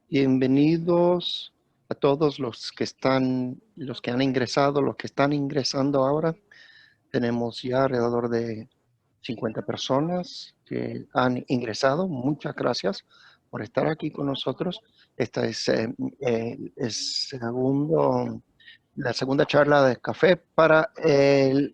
Bienvenidos a todos los que han ingresado, los que están ingresando ahora. Tenemos ya alrededor de 50 personas que han ingresado. Muchas gracias por estar aquí con nosotros. Esta es la segunda charla de café para el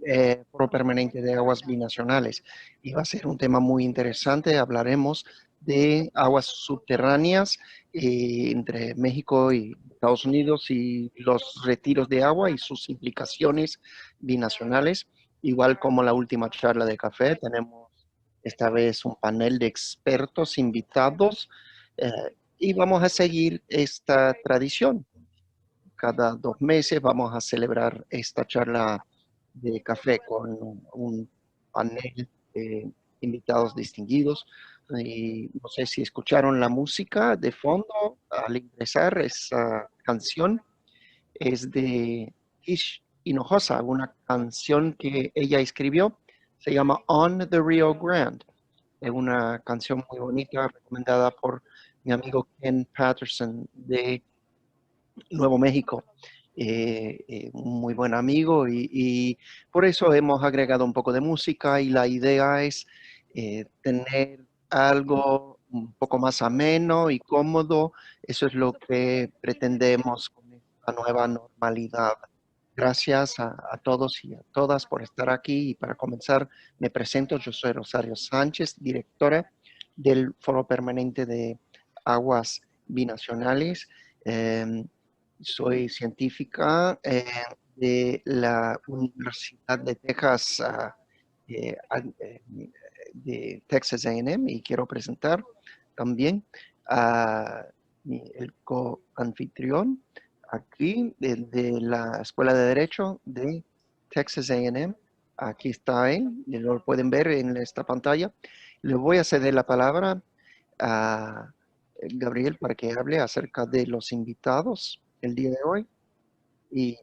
Foro Permanente de Aguas Binacionales. Y va a ser un tema muy interesante. Hablaremos de aguas subterráneas entre México y Estados Unidos y los retiros de agua y sus implicaciones binacionales. Igual como la última charla de café, tenemos esta vez un panel de expertos invitados eh, y vamos a seguir esta tradición. Cada 2 meses vamos a celebrar esta charla de café con un panel de invitados distinguidos. Y no sé si escucharon la música de fondo al ingresar. Esa canción es de Kish Hinojosa, una canción que ella escribió. Se llama On the Rio Grande. Es una canción muy bonita, recomendada por mi amigo Ken Patterson de Nuevo México. Un muy buen amigo y por eso hemos agregado un poco de música y la idea es tener algo un poco más ameno y cómodo. Eso es lo que pretendemos con esta nueva normalidad. Gracias a todos y a todas por estar aquí y para comenzar me presento, yo soy Rosario Sánchez, directora del Foro Permanente de Aguas Binacionales. Eh, Soy científica de la Universidad de Texas, de Texas A&M, y quiero presentar también a el coanfitrión aquí de la Escuela de Derecho de Texas A&M. Aquí está él, lo pueden ver en esta pantalla. Le voy a ceder la palabra a Gabriel para que hable acerca de los invitados el día de hoy. Y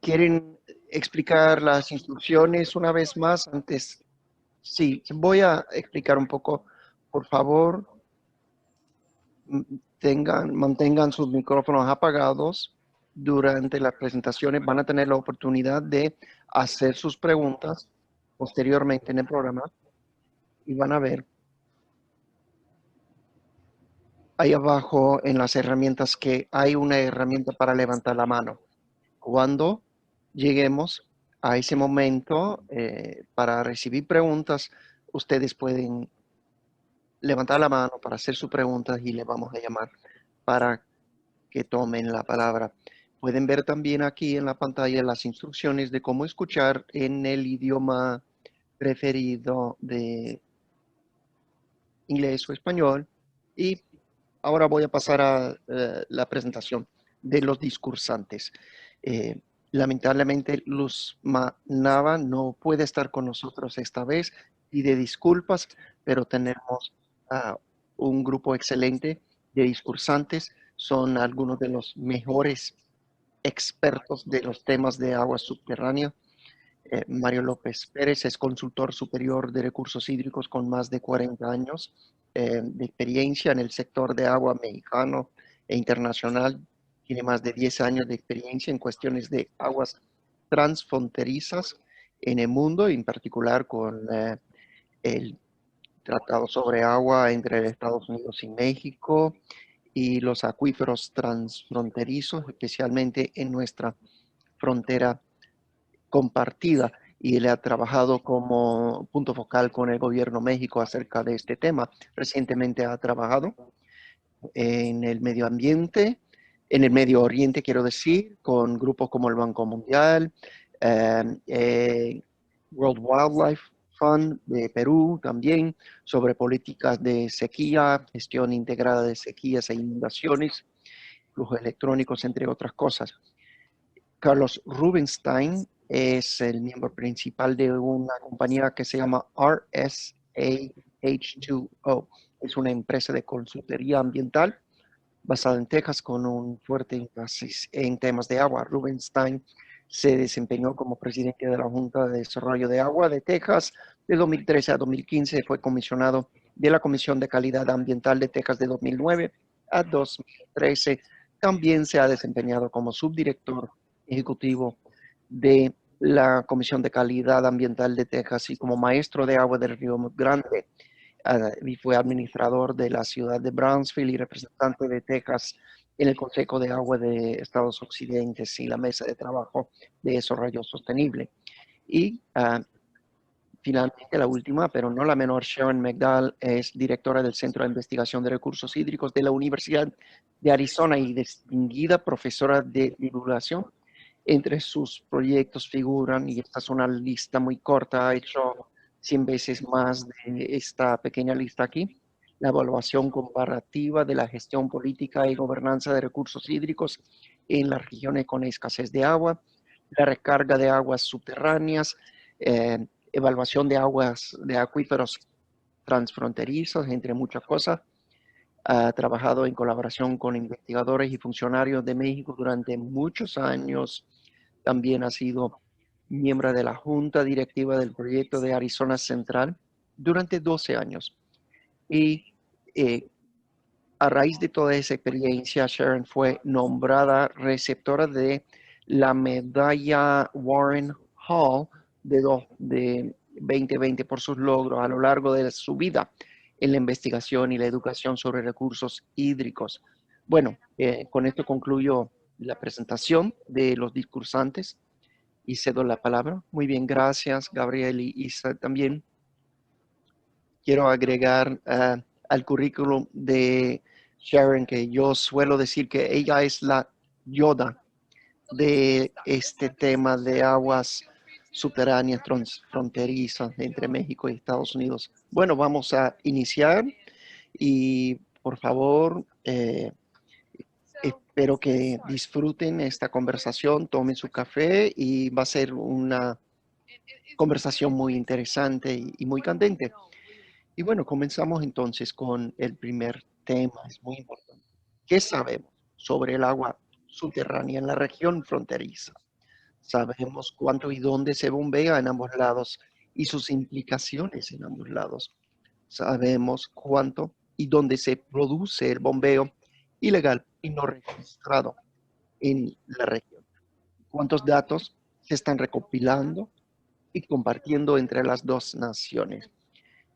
quieren explicar las instrucciones una vez más antes. Sí, voy a explicar un poco. Por favor, mantengan sus micrófonos apagados durante las presentaciones. Van a tener la oportunidad de hacer sus preguntas posteriormente en el programa y van a ver ahí abajo en las herramientas que hay una herramienta para levantar la mano. Cuando lleguemos a ese momento para recibir preguntas, ustedes pueden levantar la mano para hacer sus preguntas y le vamos a llamar para que tomen la palabra. Pueden ver también aquí en la pantalla las instrucciones de cómo escuchar en el idioma preferido de inglés o español. Y ahora voy a pasar a la presentación de los discursantes. Eh, Lamentablemente, Luz Nava no puede estar con nosotros esta vez. Pide disculpas, pero tenemos uh, un grupo excelente de discursantes. Son algunos de los mejores expertos de los temas de agua subterránea. Mario López Pérez es consultor superior de recursos hídricos con más de 40 años de experiencia en el sector de agua mexicano e internacional. Tiene más de 10 años de experiencia en cuestiones de aguas transfronterizas en el mundo, en particular con el Tratado sobre Agua entre Estados Unidos y México y los acuíferos transfronterizos, especialmente en nuestra frontera compartida, y él ha trabajado como punto focal con el gobierno de México acerca de este tema. Recientemente ha trabajado en el medio ambiente, en el Medio Oriente, quiero decir, con grupos como el Banco Mundial, eh, World Wildlife Fund de Perú también, sobre políticas de sequía, gestión integrada de sequías e inundaciones, flujos electrónicos, entre otras cosas. Carlos Rubenstein es el miembro principal de una compañía que se llama RSAH2O. Es una empresa de consultoría ambiental basada en Texas con un fuerte énfasis en temas de agua. Rubenstein se desempeñó como presidente de la Junta de Desarrollo de Agua de Texas de 2013 a 2015. Fue comisionado de la Comisión de Calidad Ambiental de Texas de 2009 a 2013. También se ha desempeñado como subdirector ejecutivo de la Comisión de Calidad Ambiental de Texas y como maestro de agua del Río Grande. Y fue administrador de la ciudad de Brownsville y representante de Texas en el Consejo de Agua de Estados Occidentes y la Mesa de Trabajo de Desarrollo Sostenible. Y finalmente, la última, pero no la menor, Sharon McDowell es directora del Centro de Investigación de Recursos Hídricos de la Universidad de Arizona y distinguida profesora de divulgación. Entre sus proyectos figuran, y esta es una lista muy corta, ha hecho 100 veces más de esta pequeña lista aquí, la evaluación comparativa de la gestión política y gobernanza de recursos hídricos en las regiones con escasez de agua, la recarga de aguas subterráneas, evaluación de aguas de acuíferos transfronterizos, entre muchas cosas. Ha trabajado en colaboración con investigadores y funcionarios de México durante muchos años. También ha sido miembro de la Junta Directiva del proyecto de Arizona Central durante 12 años. Y a raíz de toda esa experiencia, Sharon fue nombrada receptora de la medalla Warren Hall de 2020 por sus logros a lo largo de su vida en la investigación y la educación sobre recursos hídricos. Bueno, con esto concluyo la presentación de los discursantes y cedo la palabra. Muy bien, gracias, Gabriel y Isa. También quiero agregar al currículum de Sharon que yo suelo decir que ella es la Yoda de este tema de aguas subterráneas fronterizas entre México y Estados Unidos. Bueno, vamos a iniciar y por favor, espero que disfruten esta conversación, tomen su café y va a ser una conversación muy interesante y muy candente. Y bueno, comenzamos entonces con el primer tema, es muy importante. ¿Qué sabemos sobre el agua subterránea en la región fronteriza? Sabemos cuánto y dónde se bombea en ambos lados y sus implicaciones en ambos lados. Sabemos cuánto y dónde se produce el bombeo ilegal y no registrado en la región. Cuántos datos se están recopilando y compartiendo entre las dos naciones.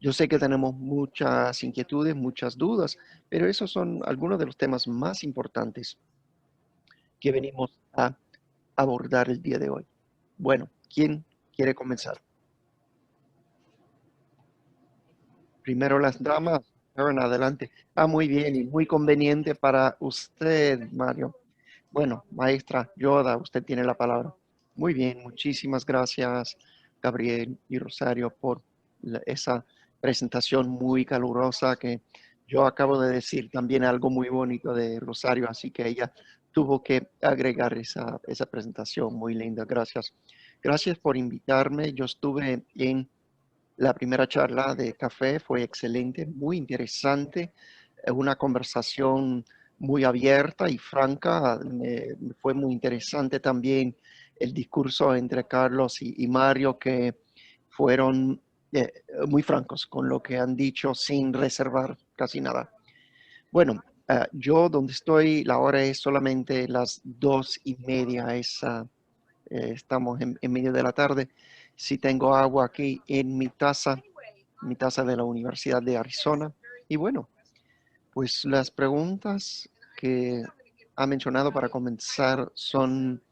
Yo sé que tenemos muchas inquietudes, muchas dudas, pero esos son algunos de los temas más importantes que venimos a abordar el día de hoy. Bueno, ¿quién quiere comenzar? Primero las damas. Aaron, adelante. Muy bien y muy conveniente para usted, Mario. Bueno, maestra Yoda, usted tiene la palabra. Muy bien, muchísimas gracias, Gabriel y Rosario, por esa presentación muy calurosa que yo acabo de decir también algo muy bonito de Rosario, así que ella tuvo que agregar esa presentación muy linda. Gracias. Gracias por invitarme. Yo estuve en la primera charla de café, fue excelente, muy interesante, una conversación muy abierta y franca. Fue muy interesante también el discurso entre Carlos y Mario, que fueron muy francos con lo que han dicho sin reservar casi nada. Bueno, yo donde estoy, la hora es solamente las 2:30, estamos en medio de la tarde. Sí tengo agua aquí en mi taza de la Universidad de Arizona. Y bueno, pues las preguntas que ha mencionado para comenzar son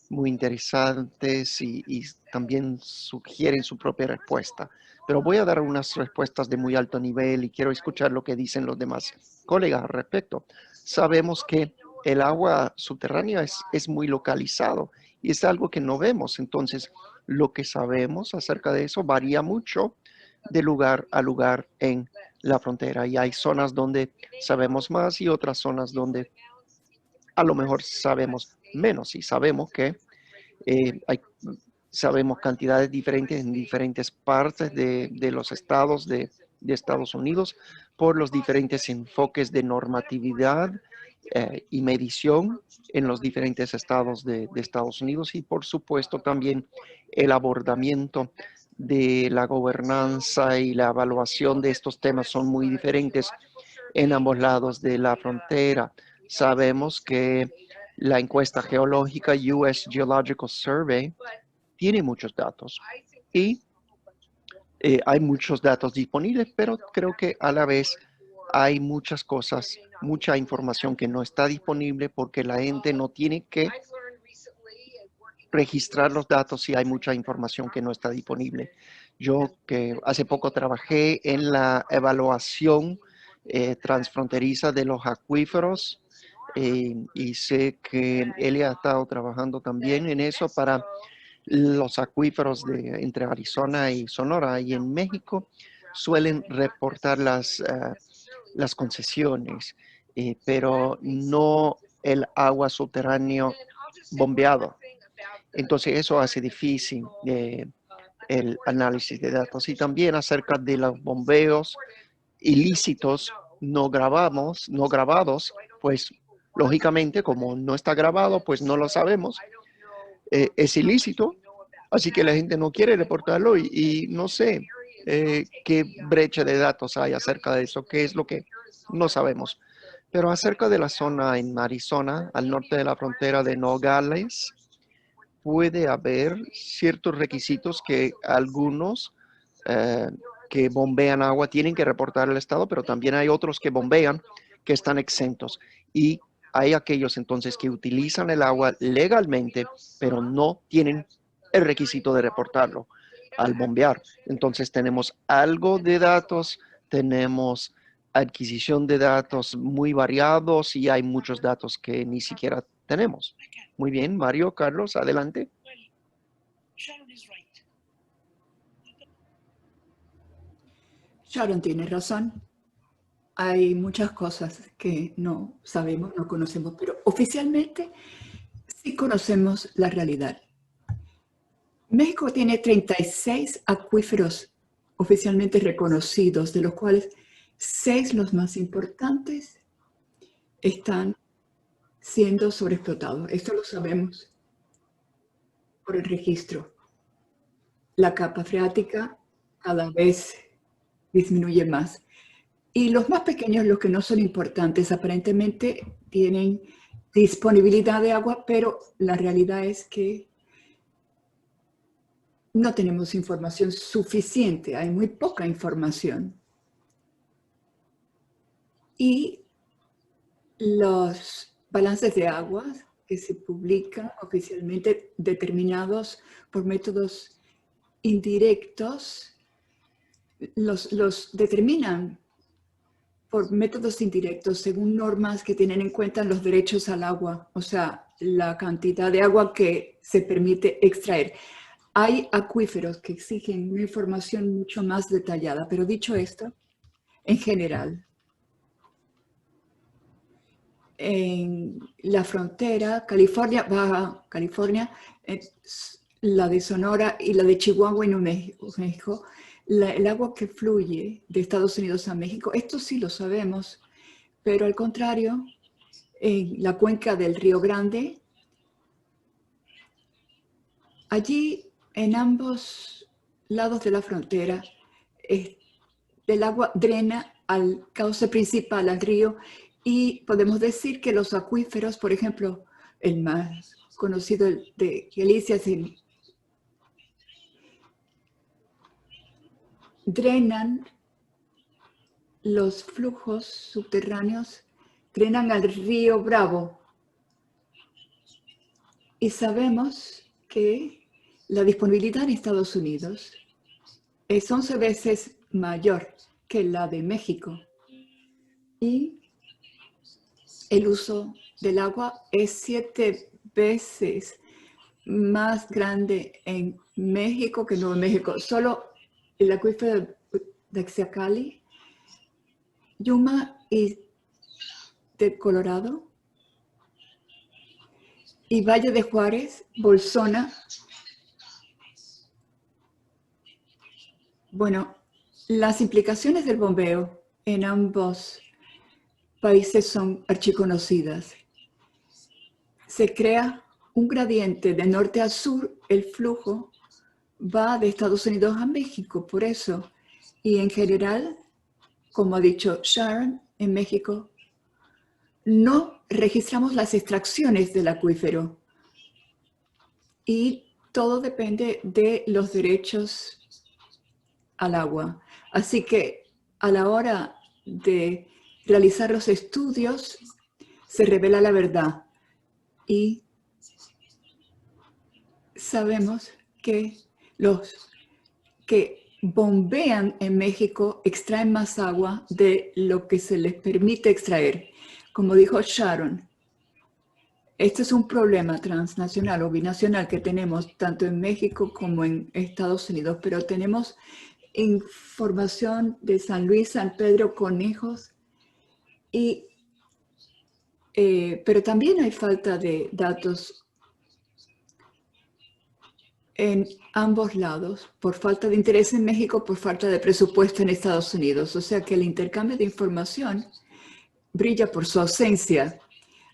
muy interesantes y también sugieren su propia respuesta. Pero voy a dar unas respuestas de muy alto nivel y quiero escuchar lo que dicen los demás colegas al respecto. Sabemos que el agua subterránea es muy localizado y es algo que no vemos. Entonces, lo que sabemos acerca de eso varía mucho de lugar a lugar en la frontera. Y hay zonas donde sabemos más y otras zonas donde a lo mejor sabemos menos. Y sabemos que sabemos cantidades diferentes en diferentes partes de los estados de Estados Unidos por los diferentes enfoques de normatividad y medición en los diferentes estados de Estados Unidos y por supuesto también el abordamiento de la gobernanza y la evaluación de estos temas son muy diferentes en ambos lados de la frontera. Sabemos que la encuesta geológica US Geological Survey tiene muchos datos y hay muchos datos disponibles, pero creo que a la vez hay muchas cosas, mucha información que no está disponible porque la gente no tiene que registrar los datos y hay mucha información que no está disponible. Yo que hace poco trabajé en la evaluación transfronteriza de los acuíferos y sé que Elia ha estado trabajando también en eso para los acuíferos entre Arizona y Sonora, y en México suelen reportar las concesiones, pero no el agua subterráneo bombeado. Entonces eso hace difícil el análisis de datos. Y también acerca de los bombeos ilícitos no grabados, pues lógicamente como no está grabado, pues no lo sabemos. Es ilícito, así que la gente no quiere reportarlo y no sé qué brecha de datos hay acerca de eso, qué es lo que no sabemos. Pero acerca de la zona en Arizona, al norte de la frontera de Nogales, puede haber ciertos requisitos que algunos eh, que bombean agua tienen que reportar al Estado, pero también hay otros que bombean que están exentos. Y hay aquellos entonces que utilizan el agua legalmente, pero no tienen el requisito de reportarlo al bombear. Entonces tenemos algo de datos, tenemos adquisición de datos muy variados y hay muchos datos que ni siquiera tenemos. Muy bien, Mario, Carlos, adelante. Sharon tiene razón. Hay muchas cosas que no sabemos, no conocemos, pero oficialmente sí conocemos la realidad. México tiene 36 acuíferos oficialmente reconocidos, de los cuales 6, los más importantes, están siendo sobreexplotados. Esto lo sabemos por el registro. La capa freática cada vez disminuye más. Y los más pequeños, los que no son importantes, aparentemente tienen disponibilidad de agua, pero la realidad es que no tenemos información suficiente, hay muy poca información. Y los balances de agua que se publican oficialmente determinados por métodos indirectos, los determinan por métodos indirectos según normas que tienen en cuenta los derechos al agua, o sea, la cantidad de agua que se permite extraer. Hay acuíferos que exigen una información mucho más detallada, pero dicho esto, en general, en la frontera, California, Baja California, la de Sonora y la de Chihuahua y Nuevo México, el agua que fluye de Estados Unidos a México, esto sí lo sabemos, pero al contrario, en la cuenca del Río Grande, allí en ambos lados de la frontera, el agua drena al cauce principal, al río, y podemos decir que los acuíferos, por ejemplo, el más conocido de Galicia, drenan los flujos subterráneos, drenan al río Bravo. Y sabemos que la disponibilidad en Estados Unidos es 11 veces mayor que la de México. Y el uso del agua es 7 veces más grande en México que en Nuevo México. Solo el acuífero de Xacali, Yuma y de Colorado, y Valle de Juárez, Bolsona. Bueno, las implicaciones del bombeo en ambos países son archiconocidas. Se crea un gradiente de norte a sur, el flujo va de Estados Unidos a México, por eso. Y en general, como ha dicho Sharon, en México no registramos las extracciones del acuífero. Y todo depende de los derechos al agua. Así que a la hora de realizar los estudios, se revela la verdad. Y sabemos que los que bombean en México extraen más agua de lo que se les permite extraer. Como dijo Sharon, este es un problema transnacional o binacional que tenemos tanto en México como en Estados Unidos, pero tenemos información de San Luis, San Pedro, Conejos, pero también hay falta de datos en ambos lados, por falta de interés en México, por falta de presupuesto en Estados Unidos. O sea que el intercambio de información brilla por su ausencia.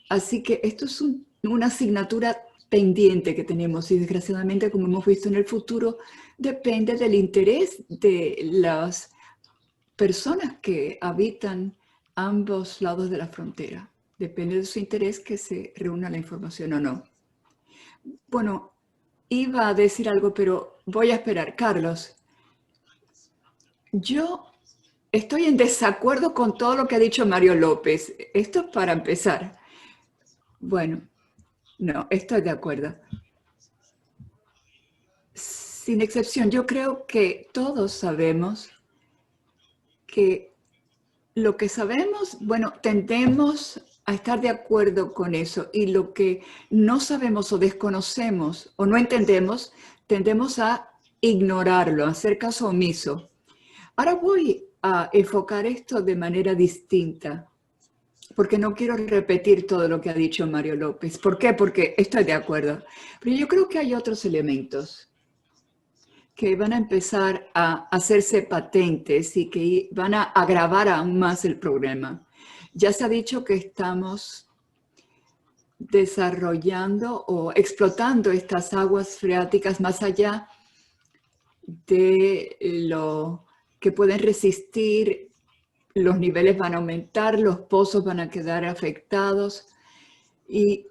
Así que esto es una asignatura pendiente que tenemos y desgraciadamente, como hemos visto en el futuro, depende del interés de las personas que habitan ambos lados de la frontera. Depende de su interés que se reúna la información o no. Bueno, iba a decir algo, pero voy a esperar. Carlos, yo estoy en desacuerdo con todo lo que ha dicho Mario López. Esto es para empezar. Bueno, no, estoy de acuerdo. Sin excepción, yo creo que todos sabemos que lo que sabemos, bueno, tendemos a estar de acuerdo con eso, y lo que no sabemos o desconocemos o no entendemos, tendemos a ignorarlo, a hacer caso omiso. Ahora voy a enfocar esto de manera distinta, porque no quiero repetir todo lo que ha dicho Mario López. ¿Por qué? Porque estoy de acuerdo. Pero yo creo que hay otros elementos que van a empezar a hacerse patentes y que van a agravar aún más el problema. Ya se ha dicho que estamos desarrollando o explotando estas aguas freáticas más allá de lo que pueden resistir. Los niveles van a aumentar, los pozos van a quedar afectados y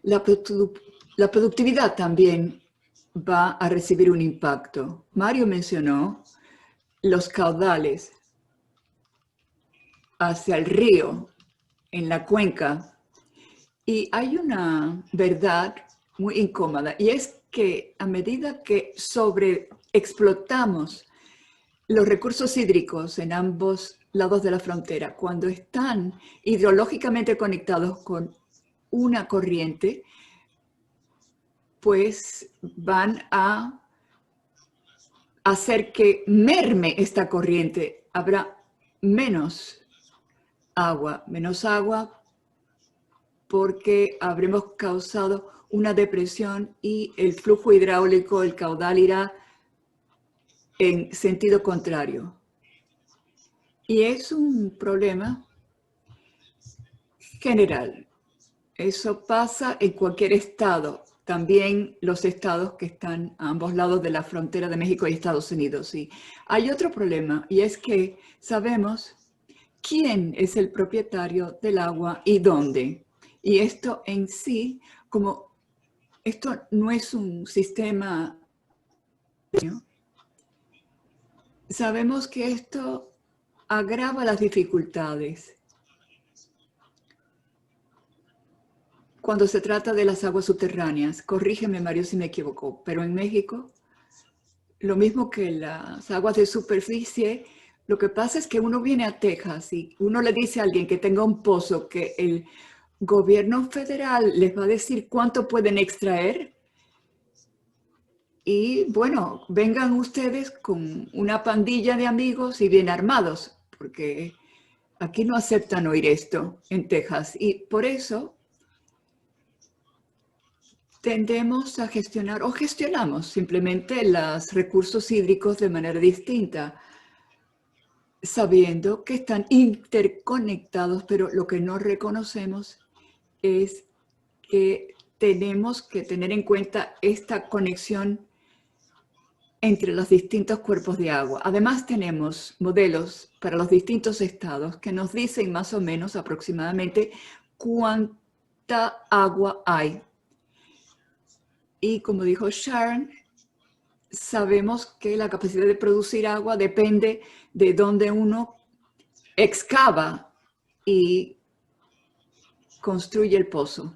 la productividad también va a recibir un impacto. Mario mencionó los caudales hacia el río, en la cuenca, y hay una verdad muy incómoda, y es que a medida que sobreexplotamos los recursos hídricos en ambos lados de la frontera, cuando están hidrológicamente conectados con una corriente, pues van a hacer que merme esta corriente. Habrá menos agua porque habremos causado una depresión y el flujo hidráulico, el caudal irá en sentido contrario. Y es un problema general. Eso pasa en cualquier estado, también los estados que están a ambos lados de la frontera de México y Estados Unidos. Y hay otro problema, y es que sabemos quién es el propietario del agua y dónde. Y esto en sí, como esto no es un sistema, sabemos que esto agrava las dificultades cuando se trata de las aguas subterráneas. Corrígeme, Mario, si me equivoco, pero en México, lo mismo que las aguas de superficie, lo que pasa es que uno viene a Texas y uno le dice a alguien que tenga un pozo que el gobierno federal les va a decir cuánto pueden extraer. Y bueno, vengan ustedes con una pandilla de amigos y bien armados, porque aquí no aceptan oír esto en Texas. Y por eso tendemos a gestionar o gestionamos simplemente los recursos hídricos de manera distinta, sabiendo que están interconectados, pero lo que no reconocemos es que tenemos que tener en cuenta esta conexión entre los distintos cuerpos de agua. Además, tenemos modelos para los distintos estados que nos dicen más o menos aproximadamente cuánta agua hay. Y como dijo Sharon, sabemos que la capacidad de producir agua depende de dónde uno excava y construye el pozo.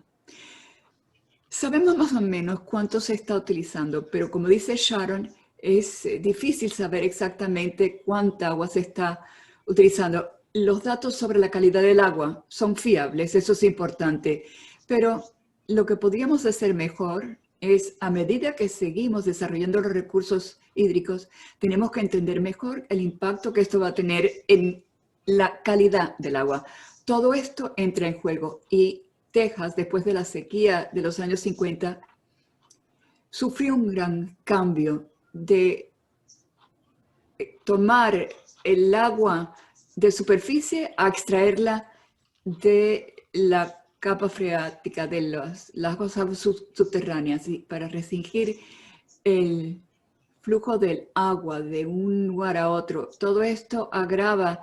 Sabemos más o menos cuánto se está utilizando, pero como dice Sharon, es difícil saber exactamente cuánta agua se está utilizando. Los datos sobre la calidad del agua son fiables, eso es importante, pero lo que podríamos hacer mejor es, a medida que seguimos desarrollando los recursos hídricos, tenemos que entender mejor el impacto que esto va a tener en la calidad del agua. Todo esto entra en juego y Texas, después de la sequía de los años 50, sufrió un gran cambio de tomar el agua de superficie a extraerla de la capa freática de las aguas subterráneas y para restringir el flujo del agua de un lugar a otro. Todo esto agrava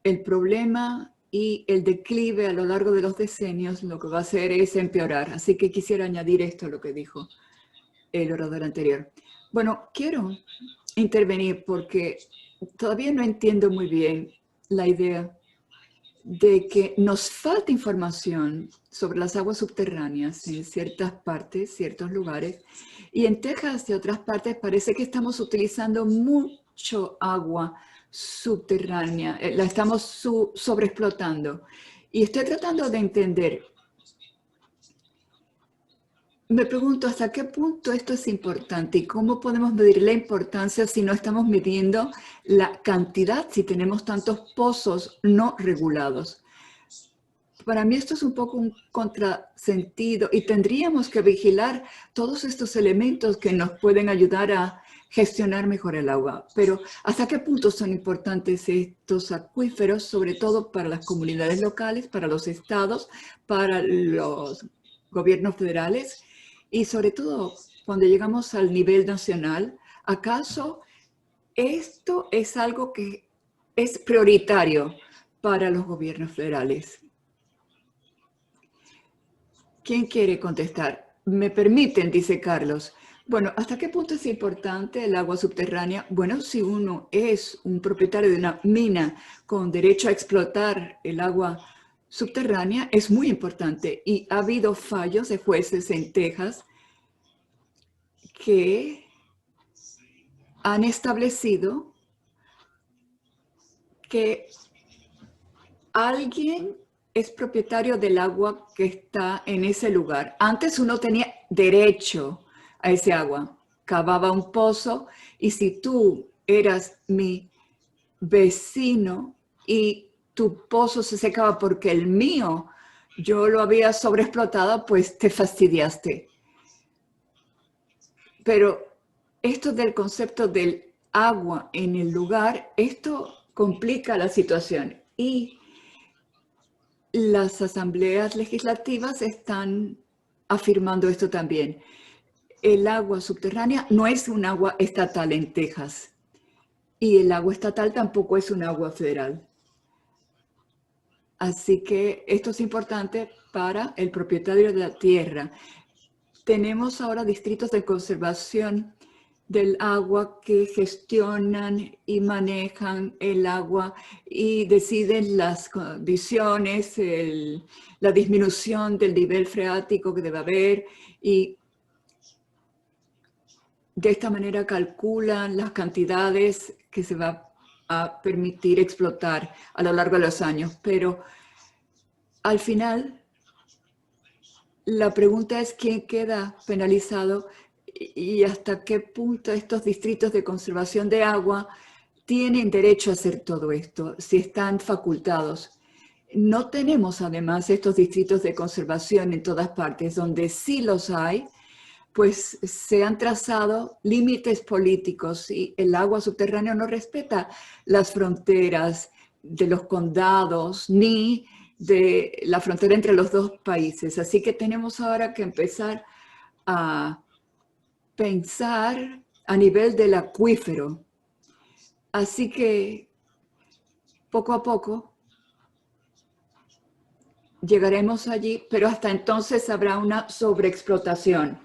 el problema y el declive a lo largo de los decenios lo que va a hacer es empeorar. Así que quisiera añadir esto a lo que dijo el orador anterior. Bueno, quiero intervenir porque todavía no entiendo muy bien la idea de que nos falta información sobre las aguas subterráneas en ciertas partes, ciertos lugares, y en Texas y otras partes parece que estamos utilizando mucho agua subterránea, la estamos sobreexplotando. Y estoy tratando de entender. Me pregunto hasta qué punto esto es importante y cómo podemos medir la importancia si no estamos midiendo la cantidad, si tenemos tantos pozos no regulados. Para mí esto es un poco un contrasentido y tendríamos que vigilar todos estos elementos que nos pueden ayudar a gestionar mejor el agua. Pero ¿hasta qué punto son importantes estos acuíferos, sobre todo para las comunidades locales, para los estados, para los gobiernos federales? Y sobre todo, cuando llegamos al nivel nacional, ¿acaso esto es algo que es prioritario para los gobiernos federales? ¿Quién quiere contestar? Me permiten, dice Carlos. Bueno, ¿hasta qué punto es importante el agua subterránea? Bueno, si uno es un propietario de una mina con derecho a explotar el agua subterránea, es muy importante. Y ha habido fallos de jueces en Texas que han establecido que alguien es propietario del agua que está en ese lugar. Antes uno tenía derecho a ese agua. Cavaba un pozo y si tú eras mi vecino y tu pozo se secaba porque el mío yo lo había sobreexplotado, pues te fastidiaste. Pero esto del concepto del agua en el lugar, esto complica la situación y las asambleas legislativas están afirmando esto también. El agua subterránea no es un agua estatal en Texas y el agua estatal tampoco es un agua federal. Así que esto es importante para el propietario de la tierra. Tenemos ahora distritos de conservación del agua que gestionan y manejan el agua y deciden las condiciones, la disminución del nivel freático que debe haber y de esta manera calculan las cantidades que se va a permitir explotar a lo largo de los años. Pero al final, la pregunta es quién queda penalizado y hasta qué punto estos distritos de conservación de agua tienen derecho a hacer todo esto, si están facultados. No tenemos además estos distritos de conservación en todas partes, donde sí los hay, pues se han trazado límites políticos y el agua subterránea no respeta las fronteras de los condados ni de la frontera entre los dos países. Así que tenemos ahora que empezar a pensar a nivel del acuífero. Así que poco a poco llegaremos allí, pero hasta entonces habrá una sobreexplotación.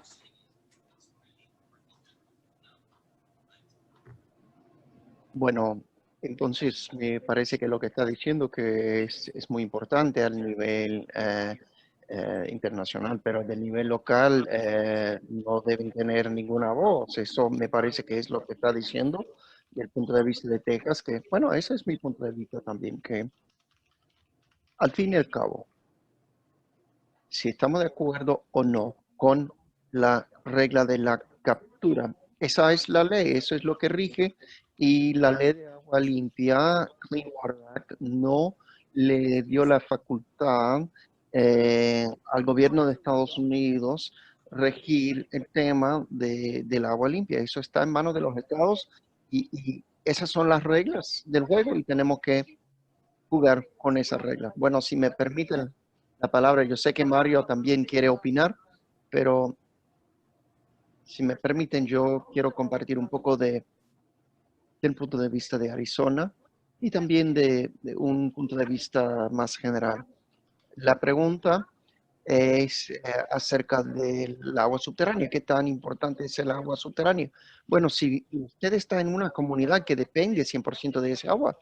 Bueno, entonces me parece que lo que está diciendo que es muy importante al nivel internacional, pero del nivel local no deben tener ninguna voz. Eso me parece que es lo que está diciendo desde el punto de vista de Texas, que bueno, ese es mi punto de vista también, que al fin y al cabo, si estamos de acuerdo o no con la regla de la captura. Esa es la ley, eso es lo que rige y la ley de agua limpia, Clean Water Act, no le dio la facultad al gobierno de Estados Unidos regir el tema del agua limpia. Eso está en manos de los estados y esas son las reglas del juego y tenemos que jugar con esas reglas. Bueno, si me permiten la palabra, yo sé que Mario también quiere opinar, pero si me permiten, yo quiero compartir un poco del punto de vista de Arizona y también de un punto de vista más general. La pregunta es acerca del agua subterránea. ¿Qué tan importante es el agua subterránea? Bueno, si usted está en una comunidad que depende 100% de ese agua,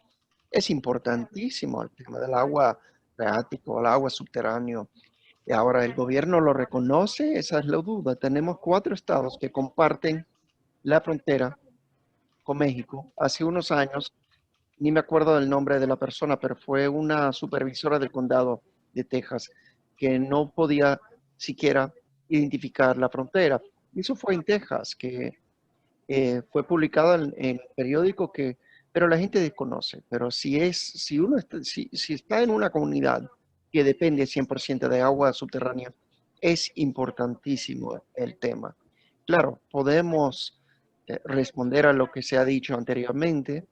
es importantísimo el tema del agua freático, el agua subterráneo. Y ahora el gobierno lo reconoce, esa es la duda. Tenemos 4 estados que comparten la frontera con México. Hace unos años, ni me acuerdo del nombre de la persona, pero fue una supervisora del condado de Texas que no podía siquiera identificar la frontera. Eso fue en Texas, que fue publicado en el periódico que, pero la gente desconoce. Pero si uno está, si está en una comunidad que depende 100% de agua subterránea, es importantísimo el tema. Claro, podemos responder a lo que se ha dicho anteriormente,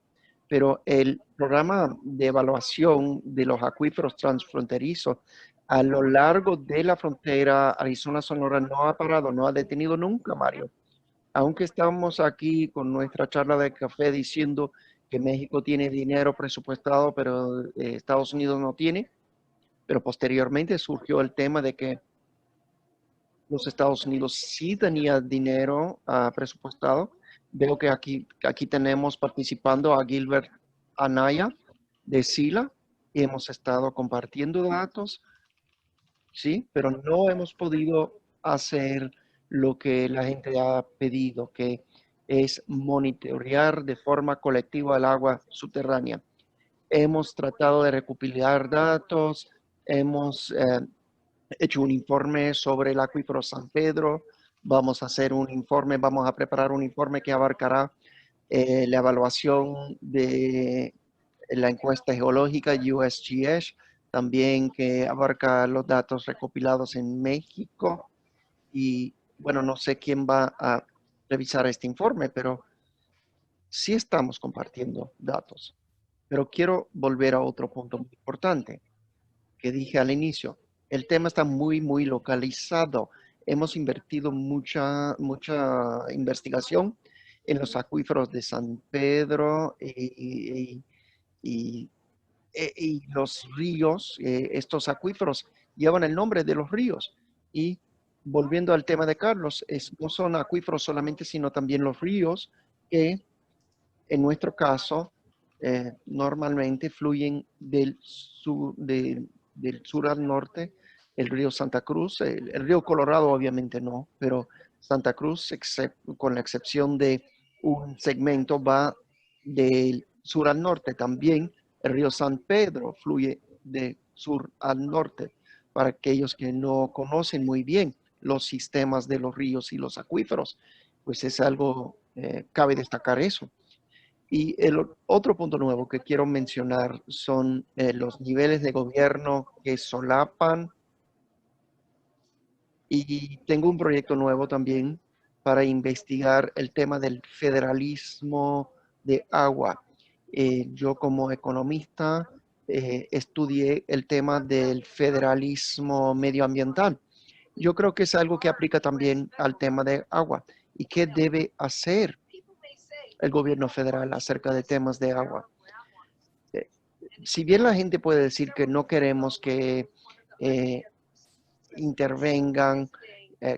pero el programa de evaluación de los acuíferos transfronterizos a lo largo de la frontera Arizona-Sonora no ha parado, no ha detenido nunca, Mario. Aunque estamos aquí con nuestra charla de café diciendo que México tiene dinero presupuestado, pero Estados Unidos no tiene, pero posteriormente surgió el tema de que los Estados Unidos sí tenía dinero presupuestado. Veo que aquí tenemos participando a Gilbert Anaya de SILA y hemos estado compartiendo datos, sí, pero no hemos podido hacer lo que la gente ha pedido, que es monitorear de forma colectiva el agua subterránea. Hemos tratado de recopilar datos, hemos hecho un informe sobre el acuífero San Pedro, vamos a hacer un informe, vamos a preparar un informe que abarcará la evaluación de la encuesta geológica USGS, también que abarca los datos recopilados en México y bueno, no sé quién va a revisar este informe, pero sí estamos compartiendo datos. Pero quiero volver a otro punto muy importante que dije al inicio. El tema está muy localizado. Hemos invertido mucha investigación en los acuíferos de San Pedro y, y los ríos. Estos acuíferos llevan el nombre de los ríos. Y volviendo al tema de Carlos, no son acuíferos solamente, sino también los ríos que en nuestro caso normalmente fluyen del sur al norte, el río Santa Cruz, el río Colorado obviamente no, pero Santa Cruz, con la excepción de un segmento, va del sur al norte. También el río San Pedro fluye de sur al norte. Para aquellos que no conocen muy bien los sistemas de los ríos y los acuíferos, pues es algo, cabe destacar eso. Y el otro punto nuevo que quiero mencionar son los niveles de gobierno que solapan y tengo un proyecto nuevo también para investigar el tema del federalismo de agua. Yo como economista estudié el tema del federalismo medioambiental. Yo creo que es algo que aplica también al tema de agua. ¿Y qué debe hacer el gobierno federal acerca de temas de agua? Si bien la gente puede decir que no queremos que intervengan,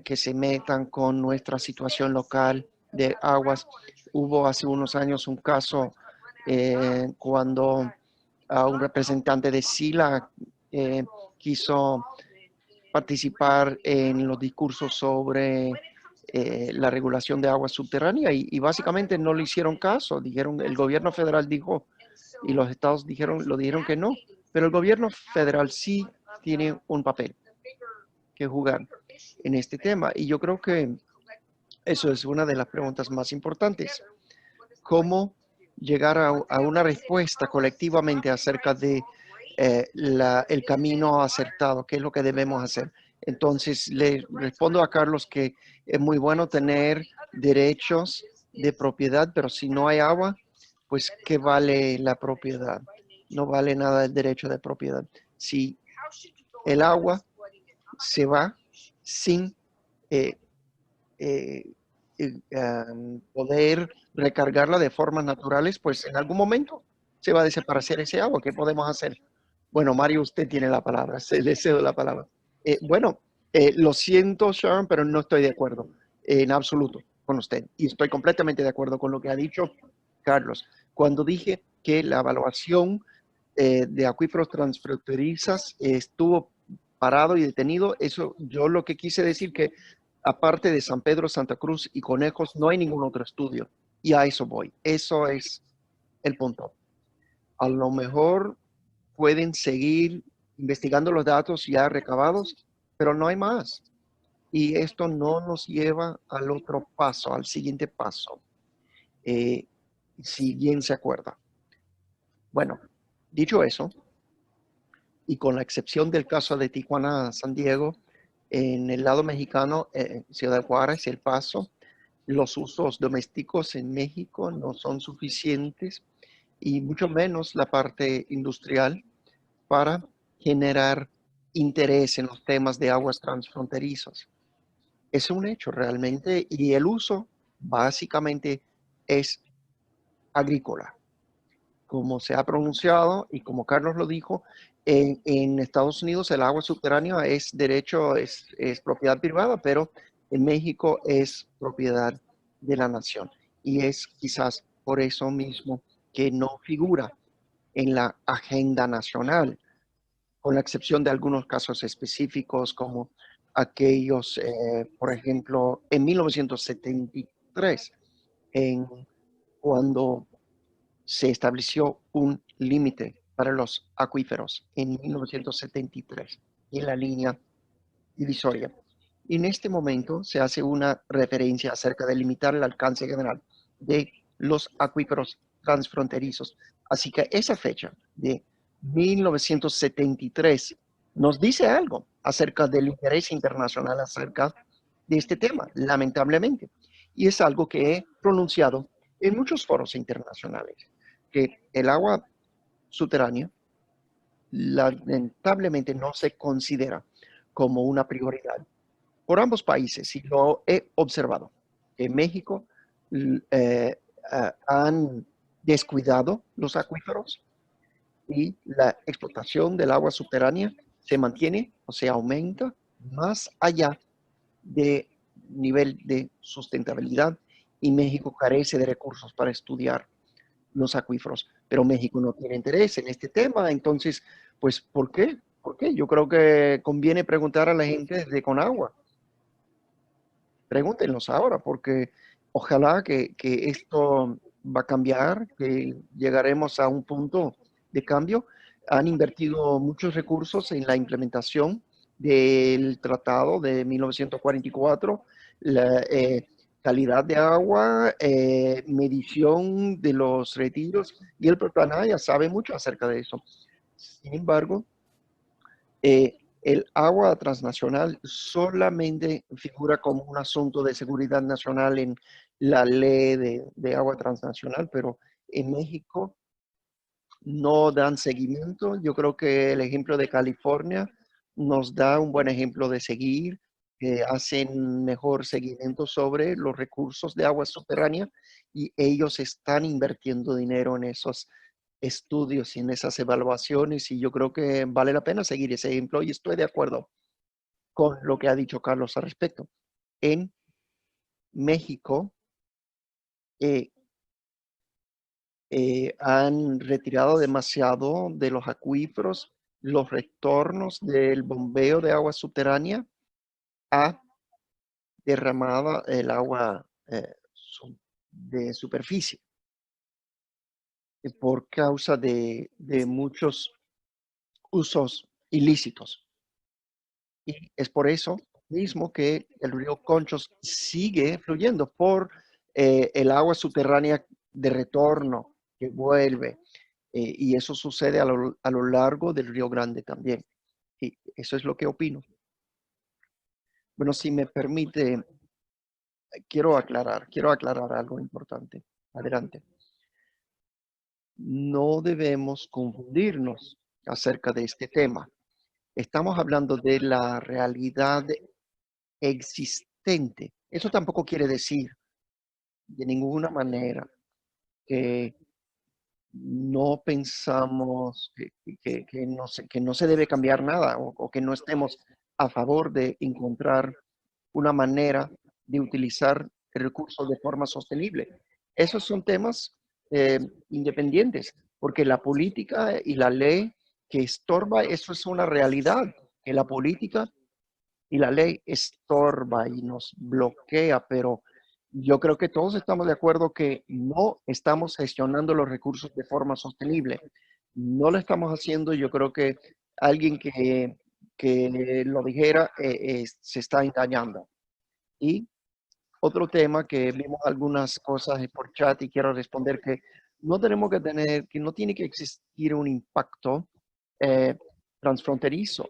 que se metan con nuestra situación local de aguas, hubo hace unos años un caso cuando un representante de SILA quiso participar en los discursos sobre la regulación de agua subterránea y básicamente no le hicieron caso. Dijeron, el gobierno federal dijo y los estados lo dijeron que no, pero el gobierno federal sí tiene un papel que jugar en este tema y yo creo que eso es una de las preguntas más importantes. ¿Cómo llegar a una respuesta colectivamente acerca de el camino acertado? ¿Qué es lo que debemos hacer? Entonces, le respondo a Carlos que es muy bueno tener derechos de propiedad, pero si no hay agua, pues ¿qué vale la propiedad? No vale nada el derecho de propiedad. Si el agua se va sin eh, eh, poder recargarla de formas naturales, pues en algún momento se va a desaparecer ese agua. ¿Qué podemos hacer? Bueno, Mario, usted tiene la palabra, se le cedo la palabra. Bueno, lo siento, Sharon, pero no estoy de acuerdo en absoluto con usted. Y estoy completamente de acuerdo con lo que ha dicho Carlos. Cuando dije que la evaluación de acuíferos transfronterizas estuvo parado y detenido, eso yo lo que quise decir que aparte de San Pedro, Santa Cruz y Conejos, no hay ningún otro estudio. Y a eso voy. Eso es el punto. A lo mejor pueden seguir investigando los datos ya recabados, pero no hay más. Y esto no nos lleva al otro paso, al siguiente paso, eh, si bien se acuerda. Bueno, dicho eso, y con la excepción del caso de Tijuana, San Diego, en el lado mexicano, Ciudad Juárez y El Paso, los usos domésticos en México no son suficientes y mucho menos la parte industrial para generar interés en los temas de aguas transfronterizas. Es un hecho realmente y el uso básicamente es agrícola. Como se ha pronunciado y como Carlos lo dijo, en Estados Unidos el agua subterránea es derecho, es propiedad privada, pero en México es propiedad de la nación. Y es quizás por eso mismo que no figura en la agenda nacional, con la excepción de algunos casos específicos como aquellos, por ejemplo, en 1973, en, cuando se estableció un límite para los acuíferos en 1973 en la línea divisoria. En este momento se hace una referencia acerca de limitar el alcance general de los acuíferos transfronterizos. Así que esa fecha de 1973 nos dice algo acerca del interés internacional acerca de este tema, lamentablemente. Y es algo que he pronunciado en muchos foros internacionales, que el agua subterránea lamentablemente no se considera como una prioridad por ambos países y lo he observado. En México han descuidado los acuíferos y la explotación del agua subterránea se mantiene o se aumenta más allá de nivel de sustentabilidad y México carece de recursos para estudiar los acuíferos, pero México no tiene interés en este tema, entonces, pues, ¿por qué? ¿Por qué? Yo creo que conviene preguntar a la gente de Conagua. Pregúntenlos ahora, porque ojalá que esto va a cambiar, que llegaremos a un punto de cambio. Han invertido muchos recursos en la implementación del Tratado de 1944, la calidad de agua, medición de los retiros, y el propio ANAYA sabe mucho acerca de eso. Sin embargo, el agua transnacional solamente figura como un asunto de seguridad nacional en la ley de agua transnacional, pero en México no dan seguimiento. Yo creo que el ejemplo de California nos da un buen ejemplo de seguir, que hacen mejor seguimiento sobre los recursos de agua subterránea y ellos están invirtiendo dinero en esos estudios y en esas evaluaciones y yo creo que vale la pena seguir ese ejemplo y estoy de acuerdo con lo que ha dicho Carlos al respecto. En México eh, han retirado demasiado de los acuíferos los retornos del bombeo de agua subterránea a derramada el agua de superficie por causa de muchos usos ilícitos. Y es por eso mismo que el río Conchos sigue fluyendo por el agua subterránea de retorno que vuelve. Y eso sucede a lo largo del Río Grande también. Y eso es lo que opino. Bueno, si me permite, quiero aclarar algo importante. Adelante. No debemos confundirnos acerca de este tema. Estamos hablando de la realidad existente. Eso tampoco quiere decir de ninguna manera que no pensamos que no se debe cambiar nada o que no estemos a favor de encontrar una manera de utilizar el recurso de forma sostenible. Esos son temas independientes, porque la política y la ley que estorba, eso es una realidad, que la política y la ley estorba y nos bloquea, pero yo creo que todos estamos de acuerdo que no estamos gestionando los recursos de forma sostenible. No lo estamos haciendo. Yo creo que alguien que lo dijera se está engañando. Y otro tema que vimos algunas cosas por chat y quiero responder que no tenemos que tener, que no tiene que existir un impacto eh, transfronterizo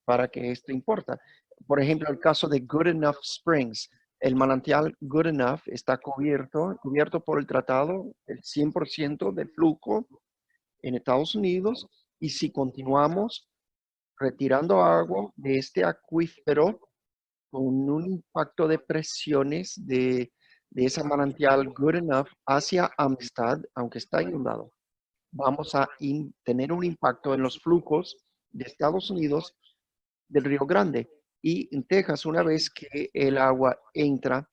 para que esto importa. Por ejemplo, el caso de Goodenough Springs. El manantial Goodenough está cubierto por el tratado, el 100% del flujo en Estados Unidos. Y si continuamos retirando agua de este acuífero, con un impacto de presiones de ese manantial Goodenough hacia Amistad, aunque está inundado, vamos a tener un impacto en los flujos de Estados Unidos del Río Grande. Y en Texas, una vez que el agua entra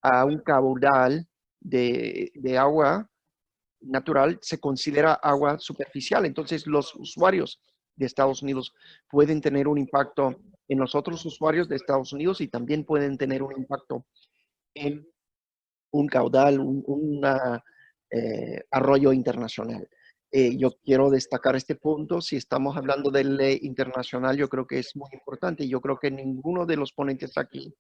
a un caudal de agua natural, se considera agua superficial. Entonces, los usuarios de Estados Unidos pueden tener un impacto en los otros usuarios de Estados Unidos y también pueden tener un impacto en un caudal, arroyo internacional. Yo quiero destacar este punto. Si estamos hablando de ley internacional, yo creo que es muy importante. Yo creo que ninguno de los ponentes aquí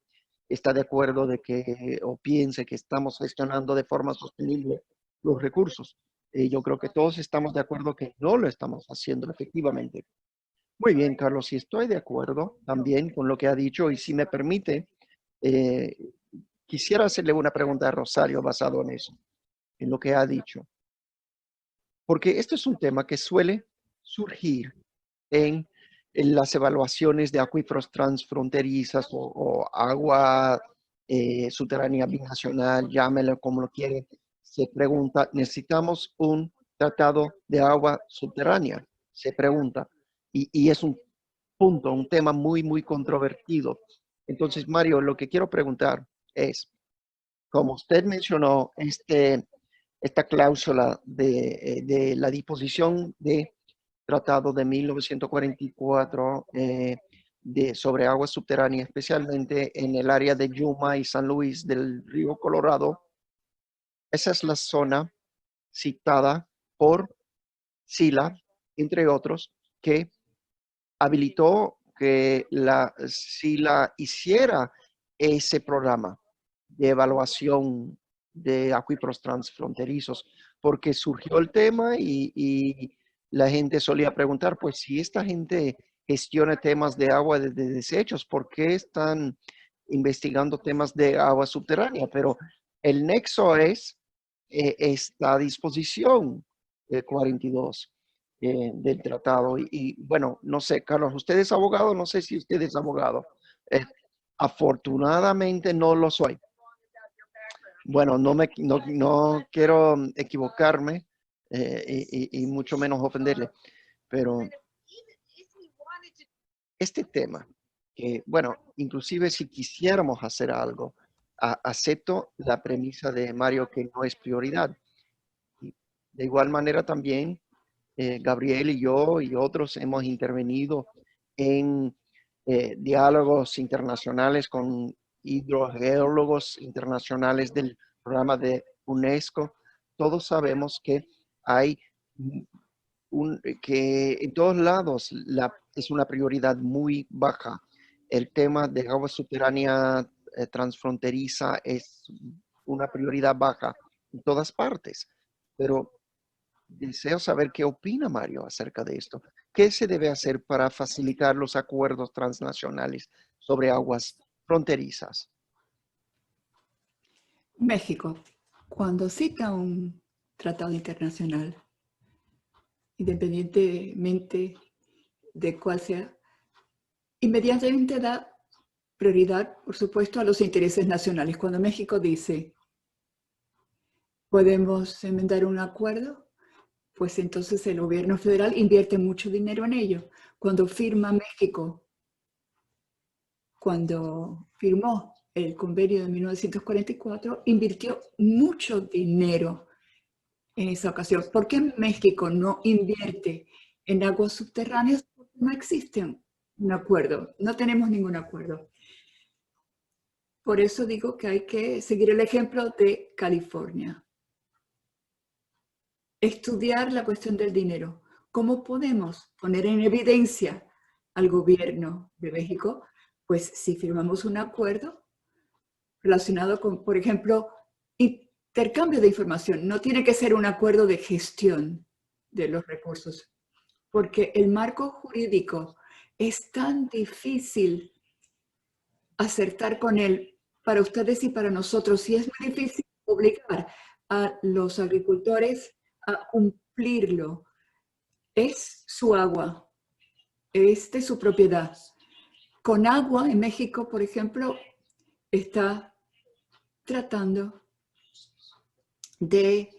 está de acuerdo de que o piense que estamos gestionando de forma sostenible los recursos. Yo creo que todos estamos de acuerdo que no lo estamos haciendo efectivamente. Muy bien, Carlos, y estoy de acuerdo también con lo que ha dicho y si me permite, eh, quisiera hacerle una pregunta a Rosario basado en eso, en lo que ha dicho, porque esto es un tema que suele surgir en las evaluaciones de acuíferos transfronterizas o agua subterránea binacional, llámelo como lo quiere, se pregunta, ¿necesitamos un tratado de agua subterránea? Se pregunta, y es un punto, un tema muy, muy controvertido. Entonces, Mario, lo que quiero preguntar es, como usted mencionó, esta cláusula de la disposición de tratado de 1944 sobre agua subterránea, especialmente en el área de Yuma y San Luis del río Colorado. Esa es la zona citada por SILA, entre otros, que habilitó que la SILA hiciera ese programa de evaluación de acuíferos transfronterizos, porque surgió el tema y la gente solía preguntar, pues si esta gente gestiona temas de agua de desechos, ¿por qué están investigando temas de agua subterránea? Pero el nexo es esta disposición 42. del tratado. Bueno, no sé, Carlos, ¿usted es abogado? No sé si usted es abogado. Eh, Afortunadamente no lo soy. Bueno, no quiero equivocarme y mucho menos ofenderle, pero este tema, que bueno, inclusive si quisiéramos hacer algo, acepto la premisa de Mario que no es prioridad. Y de igual manera también, Gabriel y yo y otros hemos intervenido en diálogos internacionales con hidrogeólogos internacionales del programa de UNESCO. Todos sabemos que hay que en todos lados es una prioridad muy baja. El tema de agua subterránea transfronteriza es una prioridad baja en todas partes. Pero deseo saber qué opina Mario acerca de esto. ¿Qué se debe hacer para facilitar los acuerdos transnacionales sobre aguas fronterizas? México, cuando cita un tratado internacional, independientemente de cuál sea, inmediatamente da prioridad, por supuesto, a los intereses nacionales. Cuando México dice, podemos enmendar un acuerdo, pues entonces el gobierno federal invierte mucho dinero en ello. Cuando firma México, cuando firmó el convenio de 1944, invirtió mucho dinero en esa ocasión. ¿Por qué México no invierte en aguas subterráneas? No existe un acuerdo, no tenemos ningún acuerdo. Por eso digo que hay que seguir el ejemplo de California. Estudiar la cuestión del dinero. ¿Cómo podemos poner en evidencia al gobierno de México? Pues si firmamos un acuerdo relacionado con, por ejemplo, intercambio de información. No tiene que ser un acuerdo de gestión de los recursos, porque el marco jurídico es tan difícil acertar con él para ustedes y para nosotros, y es muy difícil obligar a los agricultores a cumplirlo. Es su agua, es de su propiedad. Con agua en México, por ejemplo, está tratando de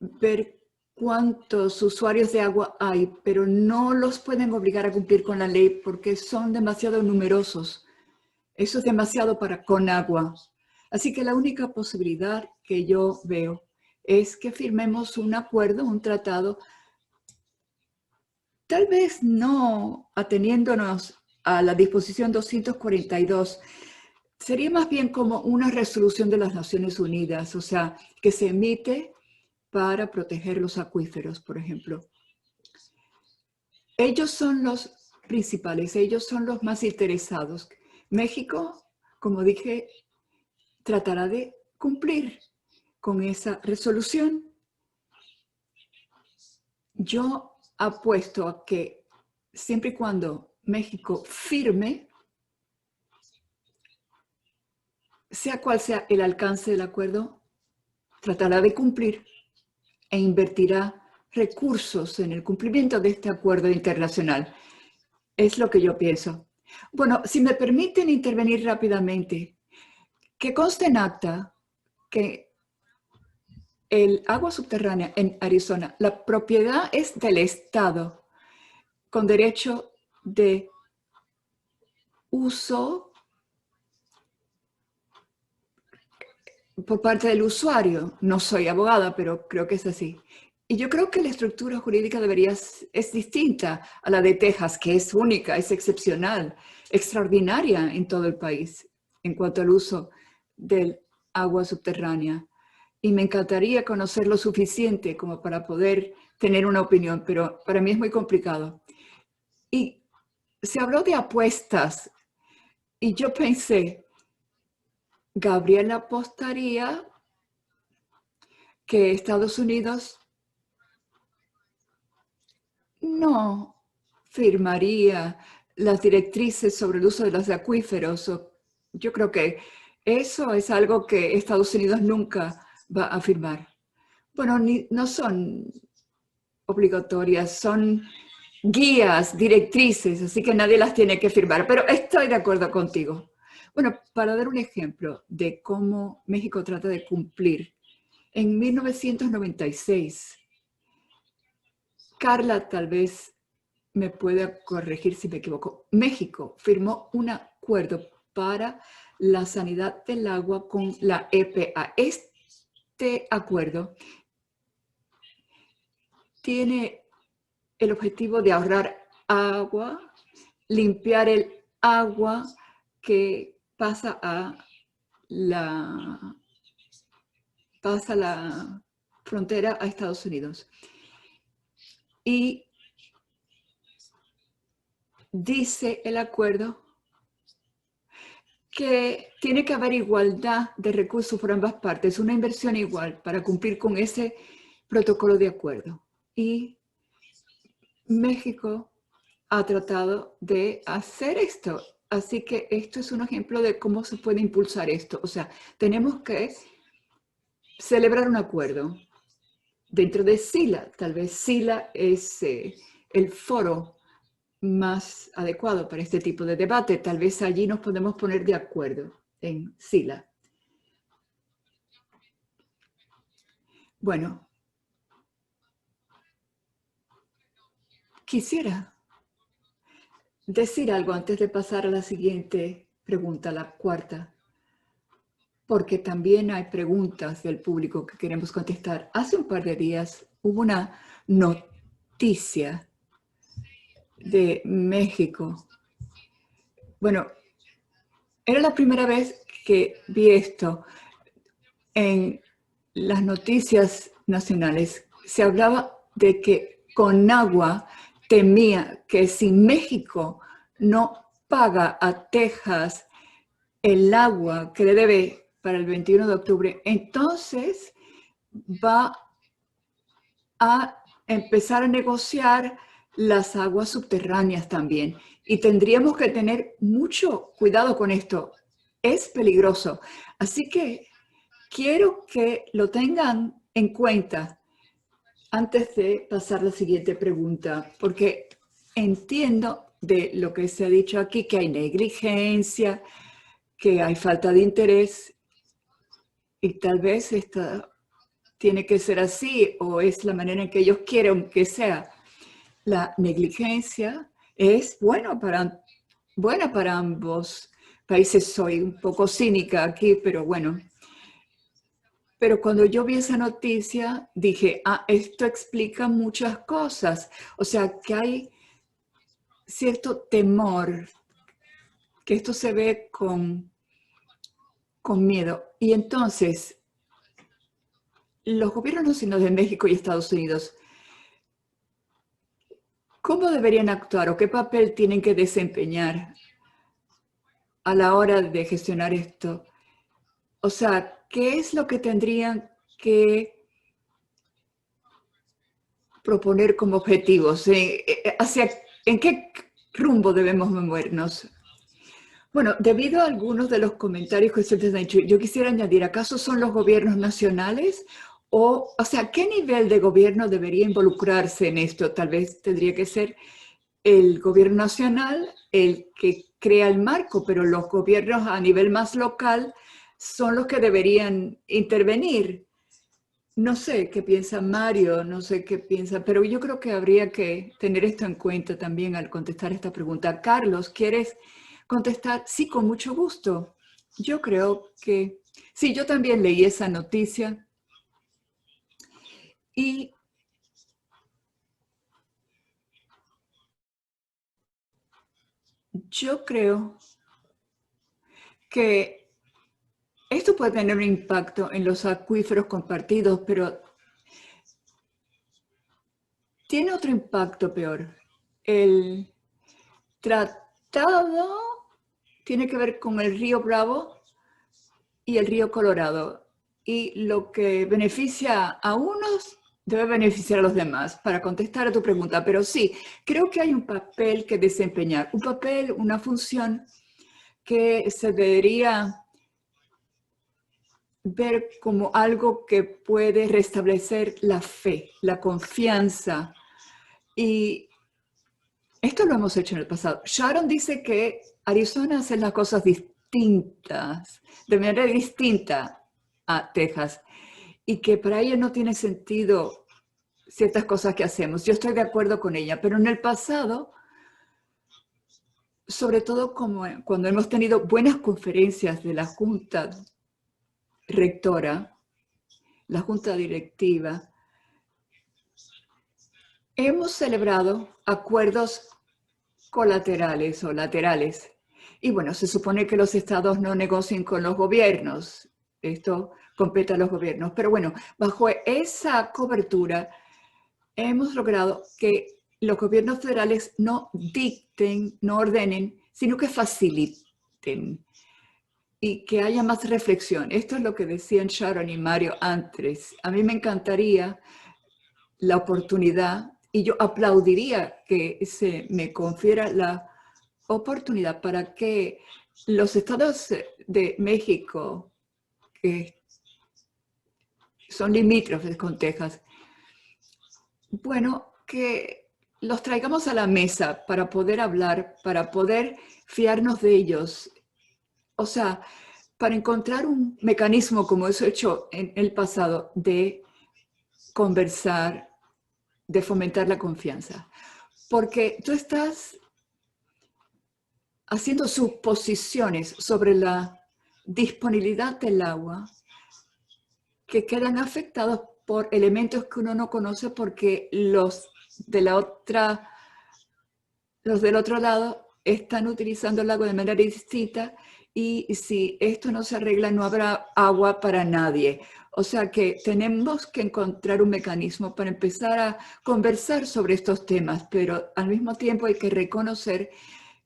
ver cuántos usuarios de agua hay, pero no los pueden obligar a cumplir con la ley porque son demasiado numerosos. Eso es demasiado para con agua. Así que la única posibilidad que yo veo es que firmemos un acuerdo, un tratado, tal vez no ateniéndonos a la disposición 242, sería más bien como una resolución de las Naciones Unidas, o sea, que se emite para proteger los acuíferos, por ejemplo. Ellos son los principales, ellos son los más interesados. México, como dije, tratará de cumplir con esa resolución. Yo apuesto a que siempre y cuando México firme, sea cual sea el alcance del acuerdo, tratará de cumplir e invertirá recursos en el cumplimiento de este acuerdo internacional. Es lo que yo pienso. Bueno, si me permiten intervenir rápidamente, que conste en acta que el agua subterránea en Arizona, la propiedad es del Estado, con derecho de uso por parte del usuario. No soy abogada, pero creo que es así. Y yo creo que la estructura jurídica es distinta a la de Texas, que es única, es excepcional, extraordinaria en todo el país en cuanto al uso del agua subterránea. Y me encantaría conocer lo suficiente como para poder tener una opinión, pero para mí es muy complicado. Y se habló de apuestas y yo pensé, Gabriel apostaría que Estados Unidos no firmaría las directrices sobre el uso de los acuíferos. Yo creo que eso es algo que Estados Unidos nunca va a firmar. Bueno, no son obligatorias, son guías, directrices, así que nadie las tiene que firmar, pero estoy de acuerdo contigo. Bueno, para dar un ejemplo de cómo México trata de cumplir, en 1996, Carla tal vez me pueda corregir si me equivoco, México firmó un acuerdo para la sanidad del agua con la EPA. Este acuerdo tiene el objetivo de ahorrar agua, limpiar el agua que pasa la frontera a Estados Unidos. Y dice el acuerdo que tiene que haber igualdad de recursos por ambas partes, una inversión igual para cumplir con ese protocolo de acuerdo. Y México ha tratado de hacer esto. Así que esto es un ejemplo de cómo se puede impulsar esto. O sea, tenemos que celebrar un acuerdo dentro de SILA. Tal vez SILA es el foro más adecuado para este tipo de debate. Tal vez allí nos podemos poner de acuerdo en SILA. Bueno, quisiera decir algo antes de pasar a la siguiente pregunta, la cuarta, porque también hay preguntas del público que queremos contestar. Hace un par de días hubo una noticia de México. Bueno, era la primera vez que vi esto en las noticias nacionales. Se hablaba de que Conagua temía que si México no paga a Texas el agua que le debe para el 21 de octubre, entonces va a empezar a negociar las aguas subterráneas también. Y tendríamos que tener mucho cuidado con esto. Es peligroso. Así que quiero que lo tengan en cuenta antes de pasar a la siguiente pregunta, porque entiendo de lo que se ha dicho aquí, que hay negligencia, que hay falta de interés, y tal vez esta tiene que ser así, o es la manera en que ellos quieren que sea. La negligencia es buena para ambos países. Soy un poco cínica aquí, pero bueno. Pero cuando yo vi esa noticia, dije, esto explica muchas cosas. O sea, que hay cierto temor, que esto se ve con miedo. Y entonces, los gobiernos nacionales de México y Estados Unidos, ¿cómo deberían actuar o qué papel tienen que desempeñar a la hora de gestionar esto? O sea, ¿qué es lo que tendrían que proponer como objetivos? ¿En qué rumbo debemos movernos? Bueno, debido a algunos de los comentarios que ustedes han hecho, yo quisiera añadir, ¿acaso son los gobiernos nacionales? O sea, ¿qué nivel de gobierno debería involucrarse en esto? Tal vez tendría que ser el gobierno nacional el que crea el marco, pero los gobiernos a nivel más local son los que deberían intervenir. No sé qué piensa Mario, no sé qué piensa, pero yo creo que habría que tener esto en cuenta también al contestar esta pregunta. Carlos, ¿quieres contestar? Sí, con mucho gusto. Yo creo que sí, yo también leí esa noticia y yo creo que esto puede tener un impacto en los acuíferos compartidos, pero tiene otro impacto peor. El tratado tiene que ver con el río Bravo y el río Colorado. Y lo que beneficia a unos debe beneficiar a los demás, para contestar a tu pregunta. Pero sí, creo que hay un papel que desempeñar, un papel, una función que se debería ver como algo que puede restablecer la fe, la confianza. Y esto lo hemos hecho en el pasado. Sharon dice que Arizona hace las cosas distintas, de manera distinta a Texas, y que para ella no tiene sentido ciertas cosas que hacemos. Yo estoy de acuerdo con ella, pero en el pasado, sobre todo como cuando hemos tenido buenas conferencias de la Junta Rectora, la Junta Directiva, hemos celebrado acuerdos colaterales o laterales. Y bueno, se supone que los estados no negocien con los gobiernos. Esto compete a los gobiernos. Pero bueno, bajo esa cobertura hemos logrado que los gobiernos federales no dicten, no ordenen, sino que faciliten y que haya más reflexión. Esto es lo que decían Sharon y Mario antes. A mí me encantaría la oportunidad y yo aplaudiría que se me confiera la oportunidad para que los estados de México, que son limítrofes con Texas, bueno, que los traigamos a la mesa para poder hablar, para poder fiarnos de ellos. O sea, para encontrar un mecanismo como eso hecho en el pasado de conversar, de fomentar la confianza. Porque tú estás haciendo suposiciones sobre la disponibilidad del agua que quedan afectados por elementos que uno no conoce porque los del otro lado están utilizando el agua de manera distinta y si esto no se arregla no habrá agua para nadie. O sea que tenemos que encontrar un mecanismo para empezar a conversar sobre estos temas, pero al mismo tiempo hay que reconocer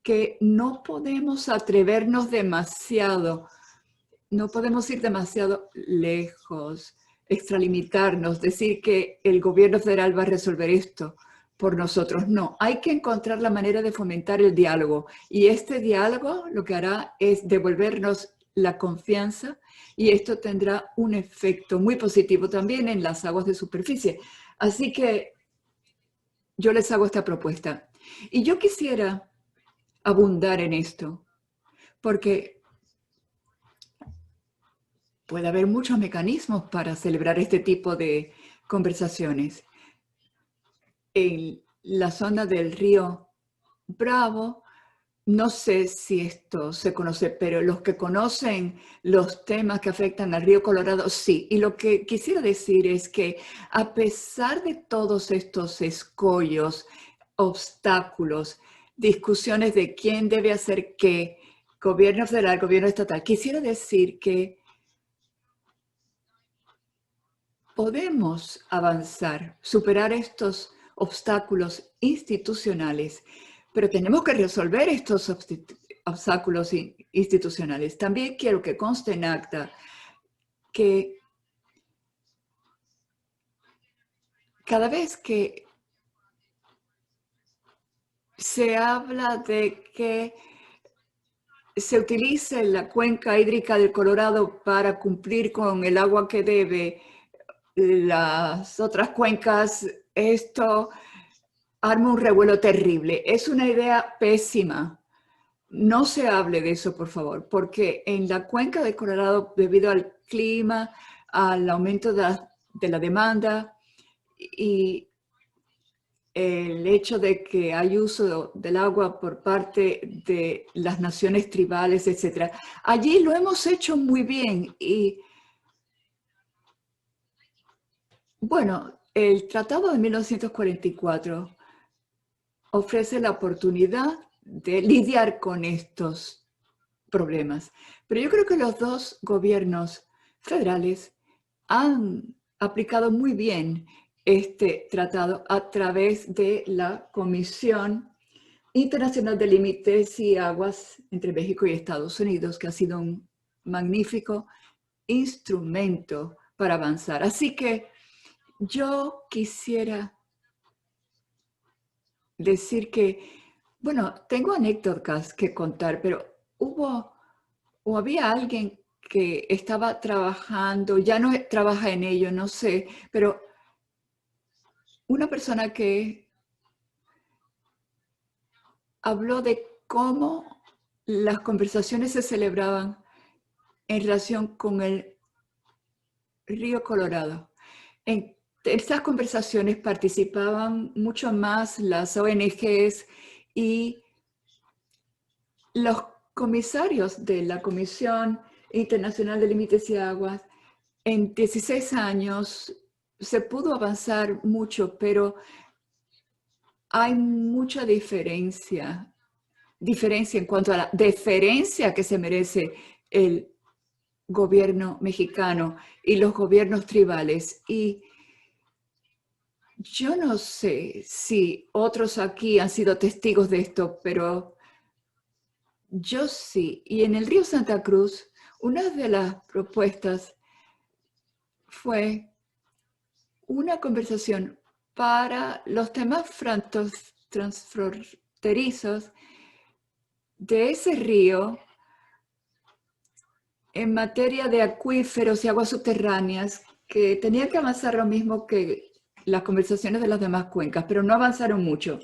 que no podemos atrevernos demasiado, no podemos ir demasiado lejos, extralimitarnos, decir que el gobierno federal va a resolver esto por nosotros. No, hay que encontrar la manera de fomentar el diálogo y este diálogo lo que hará es devolvernos la confianza y esto tendrá un efecto muy positivo también en las aguas de superficie. Así que yo les hago esta propuesta y yo quisiera abundar en esto, porque puede haber muchos mecanismos para celebrar este tipo de conversaciones. En la zona del río Bravo, no sé si esto se conoce, pero los que conocen los temas que afectan al río Colorado, sí. Y lo que quisiera decir es que a pesar de todos estos escollos, obstáculos, discusiones de quién debe hacer qué, gobierno federal, gobierno estatal, quisiera decir que podemos avanzar, superar estos obstáculos institucionales, pero tenemos que resolver estos obstáculos institucionales. También quiero que conste en acta que cada vez que se habla de que se utilice la cuenca hídrica del Colorado para cumplir con el agua que debe las otras cuencas, esto arma un revuelo terrible. Es una idea pésima. No se hable de eso, por favor, porque en la cuenca del Colorado, debido al clima, al aumento de la demanda y el hecho de que hay uso del agua por parte de las naciones tribales, etc. Allí lo hemos hecho muy bien y, bueno, el Tratado de 1944 ofrece la oportunidad de lidiar con estos problemas. Pero yo creo que los dos gobiernos federales han aplicado muy bien este tratado a través de la Comisión Internacional de Límites y Aguas entre México y Estados Unidos, que ha sido un magnífico instrumento para avanzar. Así que yo quisiera decir que, bueno, tengo anécdotas que contar, pero había alguien que estaba trabajando, ya no trabaja en ello, no sé, pero una persona que habló de cómo las conversaciones se celebraban en relación con el río Colorado. En estas conversaciones participaban mucho más las ONGs y los comisarios de la Comisión Internacional de Límites y Aguas. En 16 años se pudo avanzar mucho, pero hay mucha diferencia en cuanto a la deferencia que se merece el gobierno mexicano y los gobiernos tribales. Y yo no sé si otros aquí han sido testigos de esto, pero yo sí. Y en el río Santa Cruz, una de las propuestas fue una conversación para los temas transfronterizos de ese río en materia de acuíferos y aguas subterráneas, que tenían que avanzar lo mismo que las conversaciones de las demás cuencas, pero no avanzaron mucho.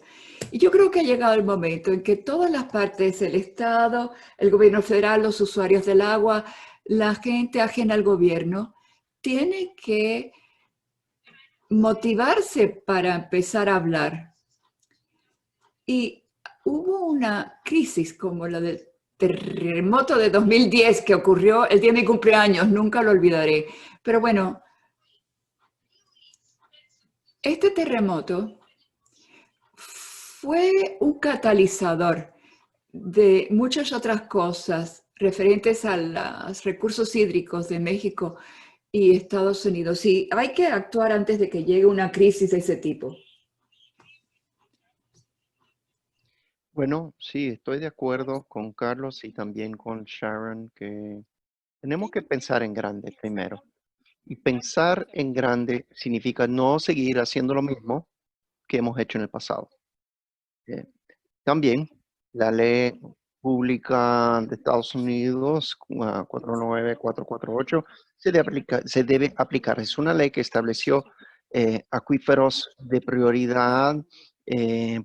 Y yo creo que ha llegado el momento en que todas las partes, el Estado, el gobierno federal, los usuarios del agua, la gente ajena al gobierno, tiene que motivarse para empezar a hablar. Y hubo una crisis como la del terremoto de 2010 que ocurrió el día de mi cumpleaños, nunca lo olvidaré. Pero bueno, este terremoto fue un catalizador de muchas otras cosas referentes a los recursos hídricos de México y Estados Unidos. Y hay que actuar antes de que llegue una crisis de ese tipo. Bueno, sí, estoy de acuerdo con Carlos y también con Sharon que tenemos que pensar en grande primero. Y pensar en grande significa no seguir haciendo lo mismo que hemos hecho en el pasado. Eh, También la ley pública de Estados Unidos, 49448, se debe aplicar. Es una ley que estableció acuíferos de prioridad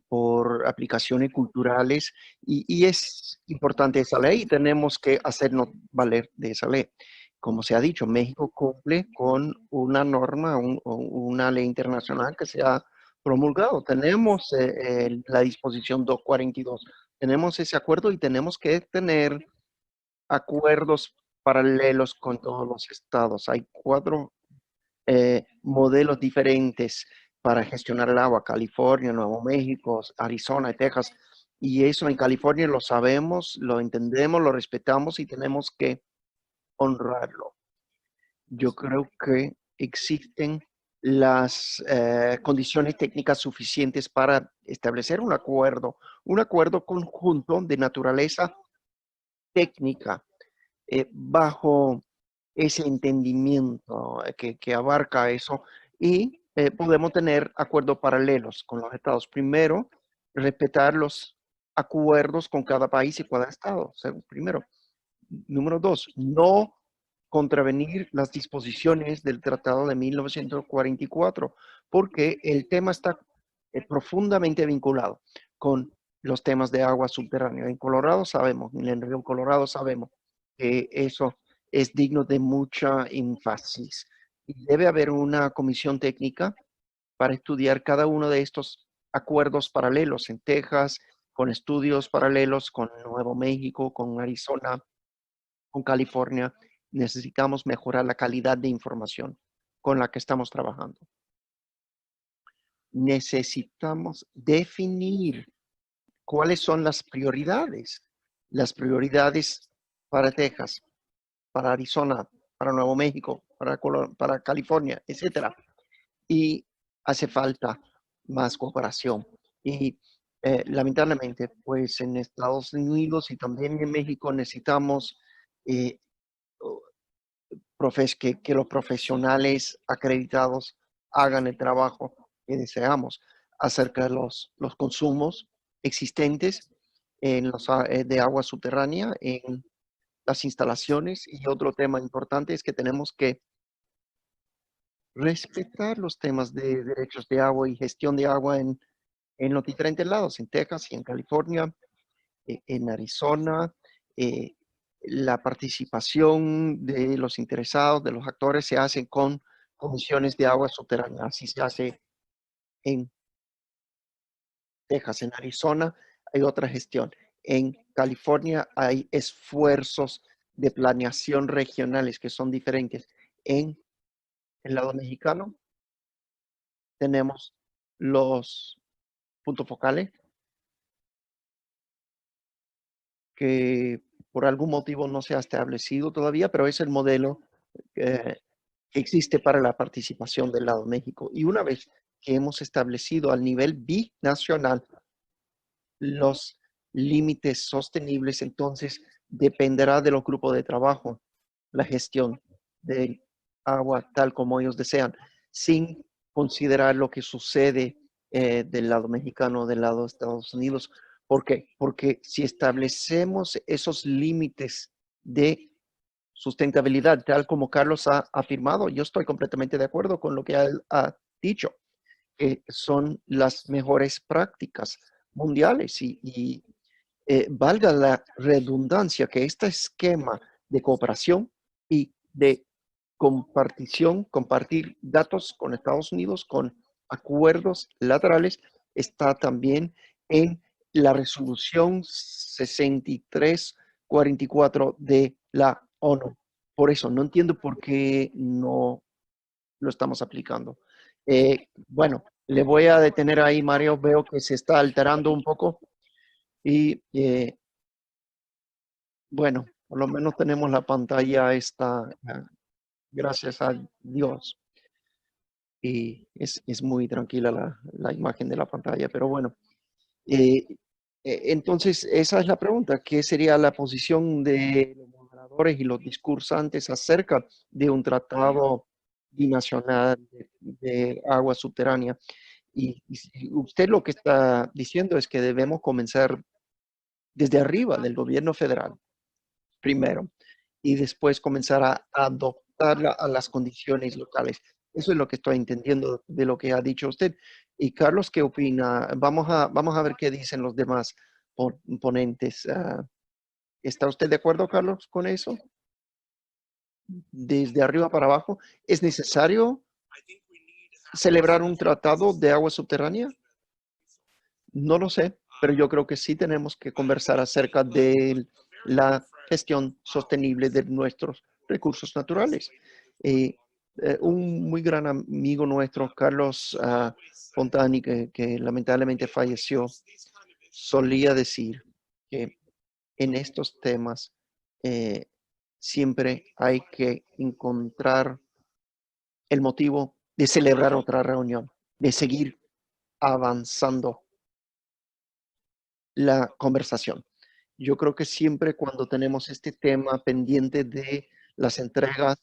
por aplicaciones culturales y es importante esa ley y tenemos que hacernos valer de esa ley. Como se ha dicho, México cumple con una norma, una ley internacional que se ha promulgado. Tenemos la disposición 242. Tenemos ese acuerdo y tenemos que tener acuerdos paralelos con todos los estados. Hay 4 modelos diferentes para gestionar el agua: California, Nuevo México, Arizona y Texas. Y eso en California lo sabemos, lo entendemos, lo respetamos y tenemos que honrarlo. Yo creo que existen las condiciones técnicas suficientes para establecer un acuerdo conjunto de naturaleza técnica bajo ese entendimiento que abarca eso y podemos tener acuerdos paralelos con los estados. Primero, respetar los acuerdos con cada país y cada estado. Primero. Número 2, no contravenir las disposiciones del Tratado de 1944, porque el tema está profundamente vinculado con los temas de agua subterránea. En Colorado sabemos, en el río Colorado sabemos que eso es digno de mucha énfasis. Y debe haber una comisión técnica para estudiar cada uno de estos acuerdos paralelos en Texas, con estudios paralelos con Nuevo México, con Arizona, con California. Necesitamos mejorar la calidad de información con la que estamos trabajando. Necesitamos definir cuáles son las prioridades para Texas, para Arizona, para Nuevo México, para California, etcétera. Y hace falta más cooperación. Y lamentablemente, pues en Estados Unidos y también en México necesitamos que los profesionales acreditados hagan el trabajo que deseamos acerca de los consumos existentes de agua subterránea en las instalaciones. Y otro tema importante es que tenemos que respetar los temas de derechos de agua y gestión de agua en los diferentes lados, en Texas y en California, en Arizona. eh, la participación de los interesados, de los actores, se hace con comisiones de agua subterránea. Así se hace en Texas. En Arizona hay otra gestión. En California hay esfuerzos de planeación regionales que son diferentes. En el lado mexicano tenemos los puntos focales que por algún motivo no se ha establecido todavía, pero es el modelo que existe para la participación del lado México. Y una vez que hemos establecido al nivel binacional los límites sostenibles, entonces dependerá de los grupos de trabajo la gestión del agua tal como ellos desean, sin considerar lo que sucede del lado mexicano, del lado de Estados Unidos. ¿Por qué? Porque si establecemos esos límites de sustentabilidad, tal como Carlos ha afirmado, yo estoy completamente de acuerdo con lo que él ha dicho, que son las mejores prácticas mundiales y valga la redundancia que este esquema de cooperación y de compartir datos con Estados Unidos, con acuerdos laterales, está también en la resolución 6344 de la ONU. Por eso, no entiendo por qué no lo estamos aplicando. Bueno, le voy a detener ahí, Mario. Veo que se está alterando un poco y bueno, por lo menos tenemos la pantalla esta, gracias a Dios. Y es muy tranquila la imagen de la pantalla, pero bueno. Eh, entonces, esa es la pregunta. ¿Qué sería la posición de los moderadores y los discursantes acerca de un tratado binacional de agua subterránea? Y si usted lo que está diciendo es que debemos comenzar desde arriba del gobierno federal, primero, y después comenzar a adoptarla a las condiciones locales. Eso es lo que estoy entendiendo de lo que ha dicho usted. Y Carlos, ¿qué opina? Vamos a ver qué dicen los demás ponentes. ¿Está usted de acuerdo, Carlos, con eso? Desde arriba para abajo, ¿es necesario celebrar un tratado de agua subterránea? No lo sé, pero yo creo que sí tenemos que conversar acerca de la gestión sostenible de nuestros recursos naturales. Eh, un muy gran amigo nuestro, Carlos Fontani, que lamentablemente falleció, solía decir que en estos temas eh, siempre hay que encontrar el motivo de celebrar otra reunión, de seguir avanzando la conversación. Yo creo que siempre cuando tenemos este tema pendiente de las entregas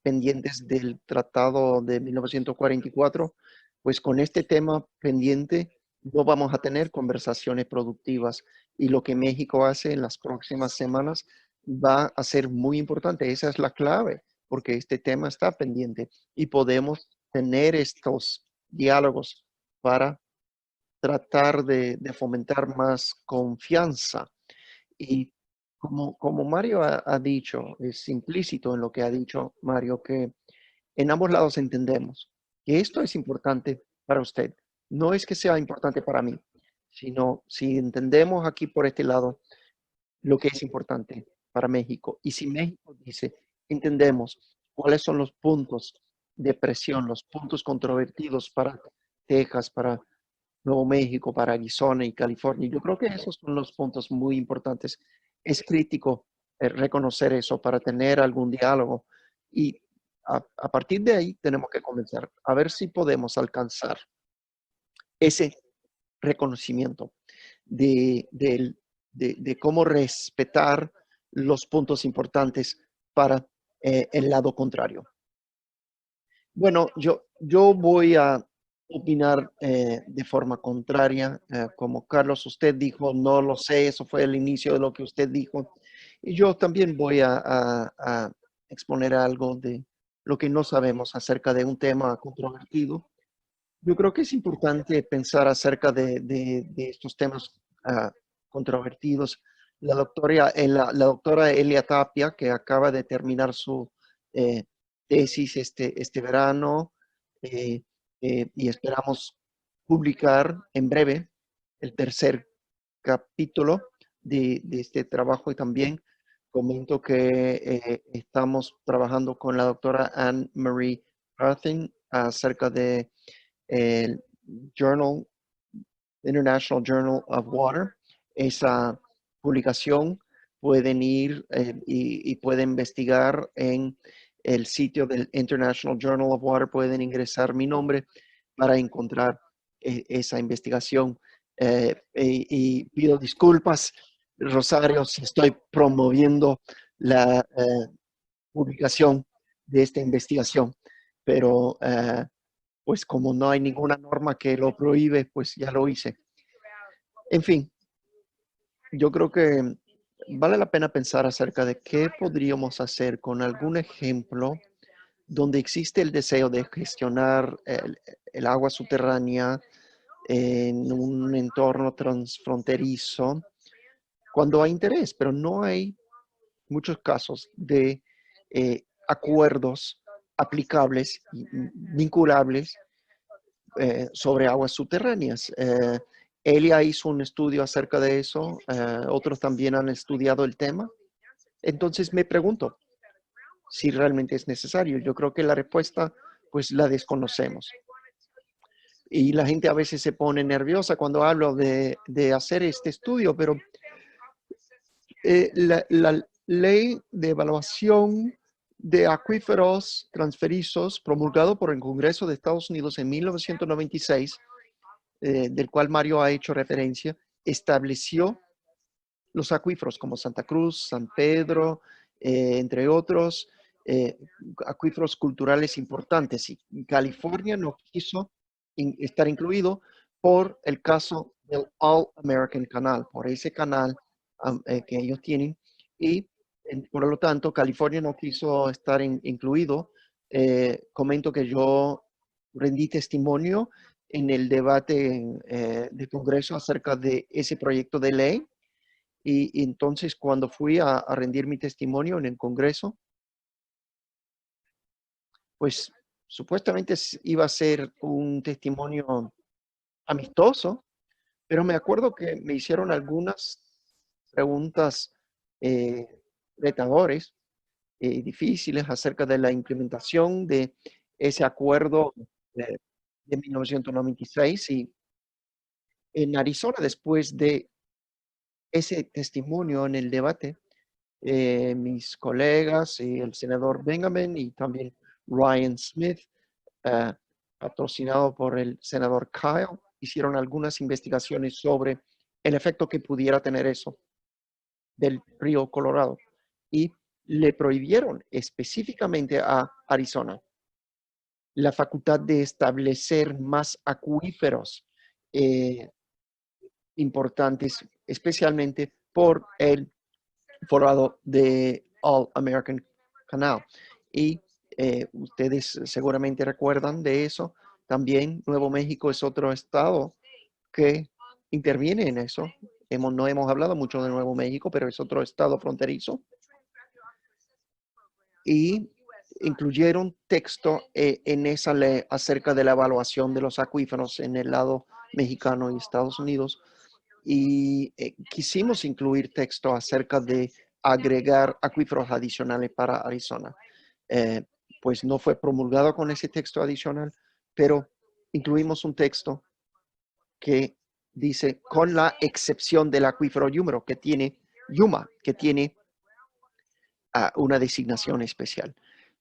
pendientes del Tratado de 1944, pues con este tema pendiente no vamos a tener conversaciones productivas y lo que México hace en las próximas semanas va a ser muy importante. Esa es la clave, porque este tema está pendiente y podemos tener estos diálogos para tratar de fomentar más confianza. Y como Mario ha dicho, es implícito en lo que ha dicho Mario, que en ambos lados entendemos que esto es importante para usted. No es que sea importante para mí, sino si entendemos aquí por este lado lo que es importante para México. Y si México dice, entendemos cuáles son los puntos de presión, los puntos controvertidos para Texas, para Nuevo México, para Arizona y California. Yo creo que esos son los puntos muy importantes. Es crítico reconocer eso para tener algún diálogo y a partir de ahí tenemos que comenzar a ver si podemos alcanzar ese reconocimiento de cómo respetar los puntos importantes para el lado contrario. Bueno, yo voy a opinar de forma contraria. Como Carlos, usted dijo, no lo sé, eso fue el inicio de lo que usted dijo. Y yo también voy a exponer algo de lo que no sabemos acerca de un tema controvertido. Yo creo que es importante pensar acerca de estos temas controvertidos. La doctora Elia Tapia, que acaba de terminar su eh, tesis este verano, eh, y esperamos publicar en breve el tercer capítulo de este trabajo, y también comento que estamos trabajando con la doctora Anne Marie Arthin acerca de el Journal, International Journal of Water. Esa publicación pueden ir y pueden investigar en el sitio del International Journal of Water, pueden ingresar mi nombre para encontrar esa investigación. Y pido disculpas, Rosario, si estoy promoviendo la publicación de esta investigación, pero pues como no hay ninguna norma que lo prohíbe, pues ya lo hice. En fin, yo creo que vale la pena pensar acerca de qué podríamos hacer con algún ejemplo donde existe el deseo de gestionar el agua subterránea en un entorno transfronterizo cuando hay interés, pero no hay muchos casos de acuerdos aplicables, vinculables sobre aguas subterráneas. Elia hizo un estudio acerca de eso, otros también han estudiado el tema. Entonces me pregunto si realmente es necesario. Yo creo que la respuesta pues la desconocemos. Y la gente a veces se pone nerviosa cuando hablo de hacer este estudio, pero la ley de evaluación de acuíferos transferizos promulgado por el Congreso de Estados Unidos en 1996, del cual Mario ha hecho referencia, estableció los acuíferos como Santa Cruz, San Pedro, entre otros, acuíferos culturales importantes. Y California no quiso estar incluido por el caso del All American Canal, por ese canal que ellos tienen. Y por lo tanto, California no quiso estar incluido. Comento que yo rendí testimonio en el debate de Congreso acerca de ese proyecto de ley. Y entonces cuando fui a rendir mi testimonio en el Congreso, pues supuestamente iba a ser un testimonio amistoso, pero me acuerdo que me hicieron algunas preguntas eh, retadores, difíciles acerca de la implementación de ese acuerdo de 1996. Y en Arizona, después de ese testimonio en el debate, mis colegas y el senador Benjamin y también Ryan Smith, eh, patrocinado por el senador Kyle, hicieron algunas investigaciones sobre el efecto que pudiera tener eso del río Colorado, y le prohibieron específicamente a Arizona la facultad de establecer más acuíferos eh, importantes, especialmente por el forado de All American Canal. Y ustedes seguramente recuerdan de eso. También Nuevo México es otro estado que interviene en eso. No hemos hablado mucho de Nuevo México, pero es otro estado fronterizo. Y incluyeron texto en esa ley acerca de la evaluación de los acuíferos en el lado mexicano y Estados Unidos. Y quisimos incluir texto acerca de agregar acuíferos adicionales para Arizona. Eh, pues no fue promulgado con ese texto adicional, pero incluimos un texto que dice, con la excepción del acuífero Yuma, que tiene una designación especial.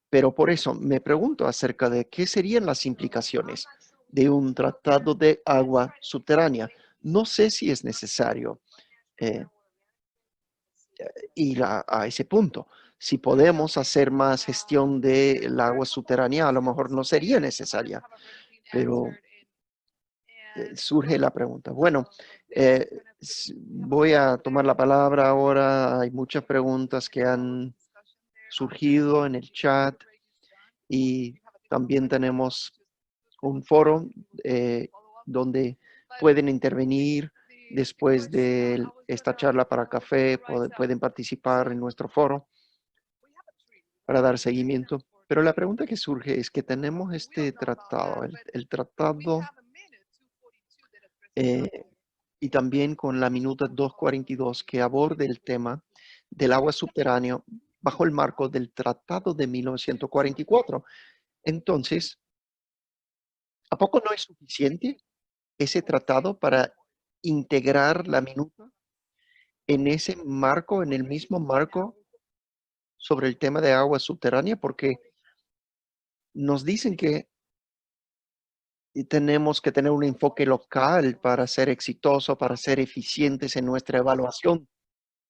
Pero por eso me pregunto acerca de qué serían las implicaciones de un tratado de agua subterránea. No sé si es necesario eh, ir a ese punto. Si podemos hacer más gestión del agua subterránea, a lo mejor no sería necesaria, pero surge la pregunta. Bueno, Voy a tomar la palabra ahora. Hay muchas preguntas que han surgido en el chat y también tenemos un foro donde pueden intervenir después de esta charla para café, pueden participar en nuestro foro para dar seguimiento. Pero la pregunta que surge es que tenemos este tratado, el tratado y también con la minuta 242 que aborda el tema del agua subterránea bajo el marco del Tratado de 1944. Entonces, ¿a poco no es suficiente ese tratado para integrar la minuta en ese marco, en el mismo marco sobre el tema de agua subterránea? Porque nos dicen que tenemos que tener un enfoque local para ser exitoso, para ser eficientes en nuestra evaluación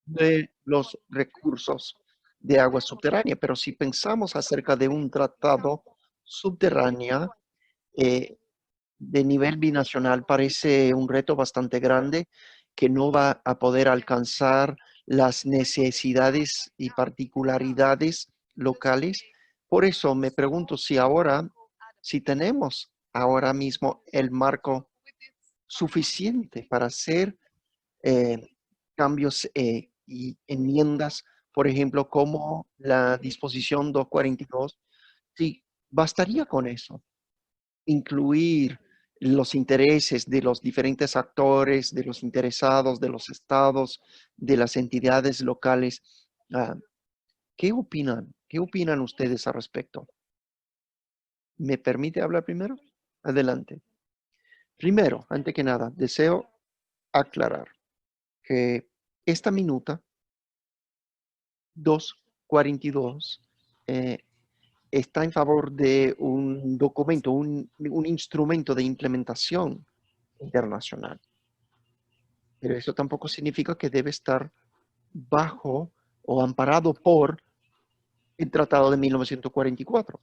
de los recursos de agua subterránea. Pero si pensamos acerca de un tratado subterráneo de nivel binacional, parece un reto bastante grande que no va a poder alcanzar las necesidades y particularidades locales. Por eso me pregunto si tenemos ahora mismo el marco suficiente para hacer eh, cambios y enmiendas, por ejemplo, como la disposición 242, sí, bastaría con eso, incluir los intereses de los diferentes actores, de los interesados, de los estados, de las entidades locales. Ah, ¿Qué opinan? ¿Qué opinan ustedes al respecto? ¿Me permite hablar primero? Adelante. Primero, antes que nada, deseo aclarar que esta minuta 242 está en favor de un documento, un instrumento de implementación internacional. Pero eso tampoco significa que debe estar bajo o amparado por el Tratado de 1944,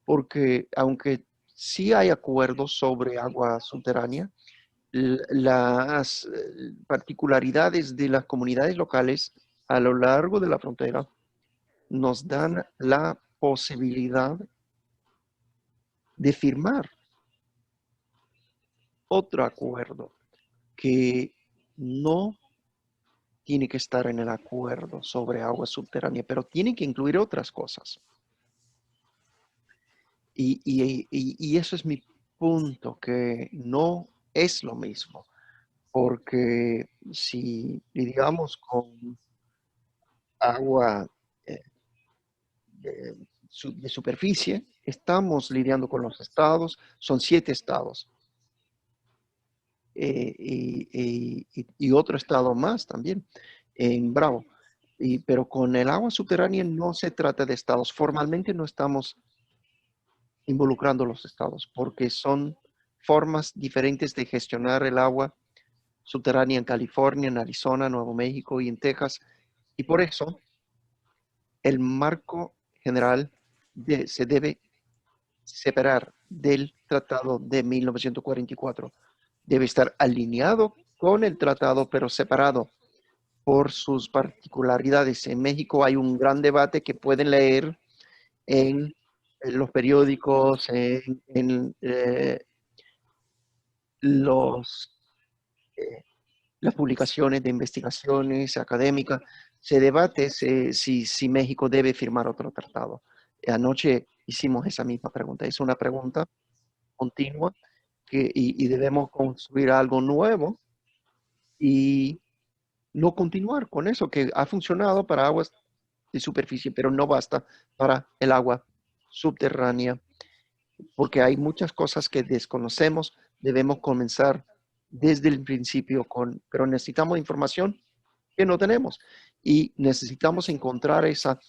porque aunque sí hay acuerdos sobre agua subterránea, las particularidades de las comunidades locales a lo largo de la frontera nos dan la posibilidad de firmar otro acuerdo que no tiene que estar en el acuerdo sobre agua subterránea, pero tiene que incluir otras cosas. Y eso es mi punto, que no es lo mismo, porque si lidiamos con agua eh, de superficie, estamos lidiando con los estados, son 7 estados, y otro estado más también, en Bravo. Pero con el agua subterránea no se trata de estados. Formalmente no estamos involucrando los estados porque son formas diferentes de gestionar el agua subterránea en California, en Arizona, Nuevo México y en Texas. Y por eso el marco general se debe separar del Tratado de 1944. Debe estar alineado con el tratado, pero separado por sus particularidades. En México hay un gran debate que pueden leer en los periódicos, en los, eh, las publicaciones de investigaciones académicas. Se debate si México debe firmar otro tratado. Anoche hicimos esa misma pregunta. Es una pregunta continua y debemos construir algo nuevo y no continuar con eso que ha funcionado para aguas de superficie, pero no basta para el agua subterránea, porque hay muchas cosas que desconocemos. Debemos comenzar desde el principio pero necesitamos información que no tenemos y necesitamos encontrar esa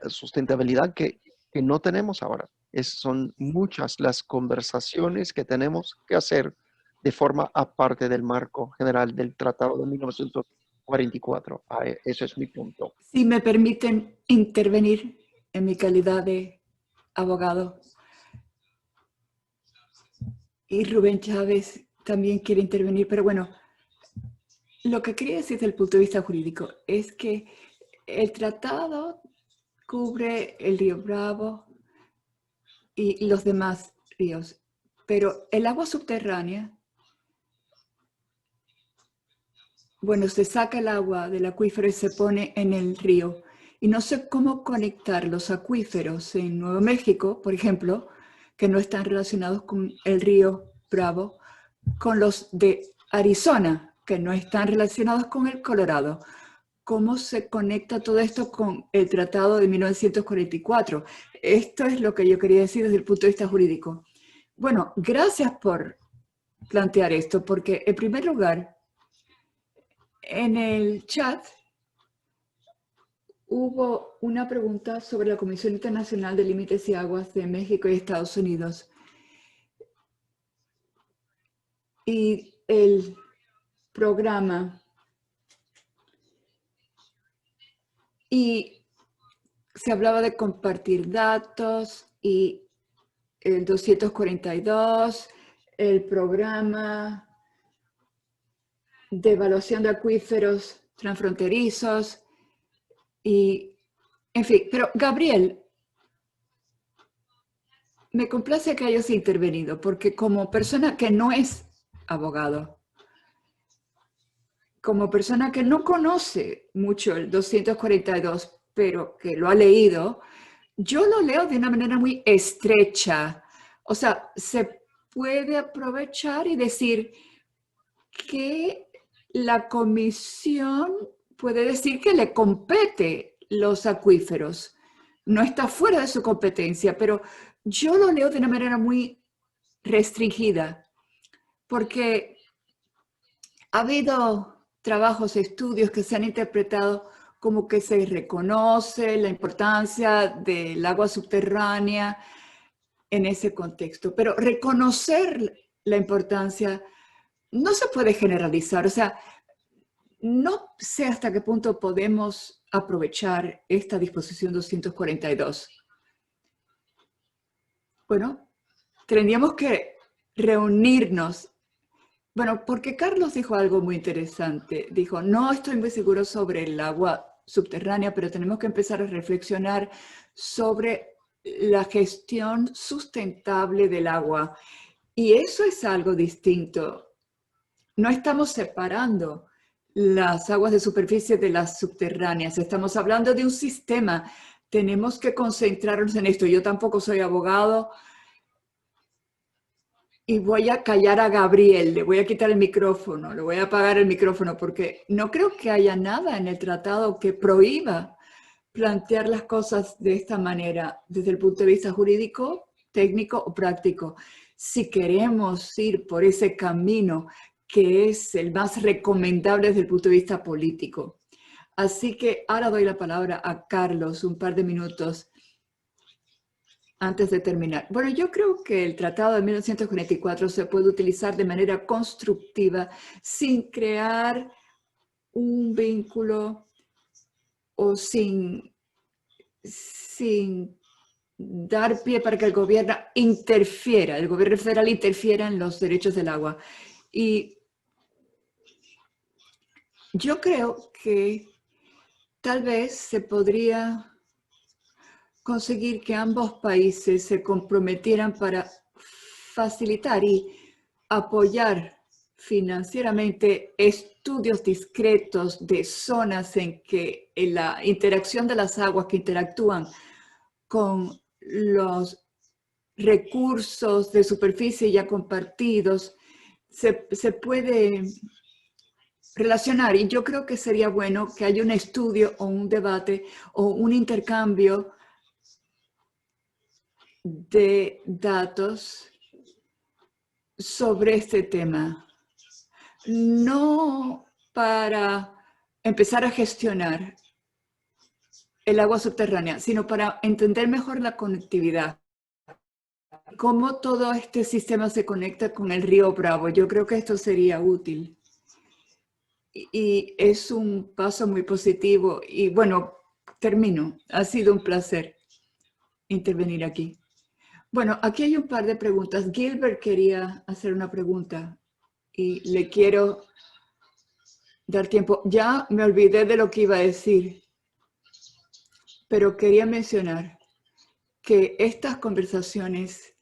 sustentabilidad que no tenemos ahora. Son muchas las conversaciones que tenemos que hacer de forma aparte del marco general del Tratado de 1944. Ese es mi punto. Si me permiten intervenir en mi calidad de abogado. Y Rubén Chávez también quiere intervenir, pero bueno, lo que quería decir desde el punto de vista jurídico es que el tratado cubre el río Bravo y los demás ríos, pero el agua subterránea, bueno, se saca el agua del acuífero y se pone en el río. Y no sé cómo conectar los acuíferos en Nuevo México, por ejemplo, que no están relacionados con el río Bravo, con los de Arizona, que no están relacionados con el Colorado. ¿Cómo se conecta todo esto con el Tratado de 1944? Esto es lo que yo quería decir desde el punto de vista jurídico. Bueno, gracias por plantear esto, porque en primer lugar, en el chat hubo una pregunta sobre la Comisión Internacional de Límites y Aguas de México y Estados Unidos. Y el programa. Y se hablaba de compartir datos y el 242, el programa de evaluación de acuíferos transfronterizos y, en fin. Pero Gabriel, me complace que hayas intervenido porque como persona que no es abogado, como persona que no conoce mucho el 242, pero que lo ha leído, yo lo leo de una manera muy estrecha. O sea, se puede aprovechar y decir que la comisión puede decir que le compete los acuíferos. No está fuera de su competencia, pero yo lo leo de una manera muy restringida, porque ha habido trabajos, estudios que se han interpretado como que se reconoce la importancia del agua subterránea en ese contexto, pero reconocer la importancia no se puede generalizar. O sea, no sé hasta qué punto podemos aprovechar esta disposición 242. Bueno, tendríamos que reunirnos. Bueno, porque Carlos dijo algo muy interesante. Dijo, no estoy muy seguro sobre el agua subterránea, pero tenemos que empezar a reflexionar sobre la gestión sustentable del agua. Y eso es algo distinto. No estamos separando las aguas de superficie de las subterráneas. Estamos hablando de un sistema. Tenemos que concentrarnos en esto. Yo tampoco soy abogado y voy a callar a Gabriel. Le voy a quitar el micrófono, le voy a apagar el micrófono porque no creo que haya nada en el tratado que prohíba plantear las cosas de esta manera desde el punto de vista jurídico, técnico o práctico. Si queremos ir por ese camino que es el más recomendable desde el punto de vista político. Así que ahora doy la palabra a Carlos, un par de minutos antes de terminar. Bueno, yo creo que el Tratado de 1944 se puede utilizar de manera constructiva sin crear un vínculo o sin dar pie para que el gobierno federal interfiera en los derechos del agua. Y yo creo que tal vez se podría conseguir que ambos países se comprometieran para facilitar y apoyar financieramente estudios discretos de zonas en que la interacción de las aguas que interactúan con los recursos de superficie ya compartidos se puede relacionar. Y yo creo que sería bueno que haya un estudio o un debate o un intercambio de datos sobre este tema. No para empezar a gestionar el agua subterránea, sino para entender mejor la conectividad. Cómo todo este sistema se conecta con el río Bravo. Yo creo que esto sería útil. Y es un paso muy positivo. Y bueno, termino. Ha sido un placer intervenir aquí. Bueno, aquí hay un par de preguntas. Gilbert quería hacer una pregunta y le quiero dar tiempo. Ya me olvidé de lo que iba a decir, pero quería mencionar que estas conversaciones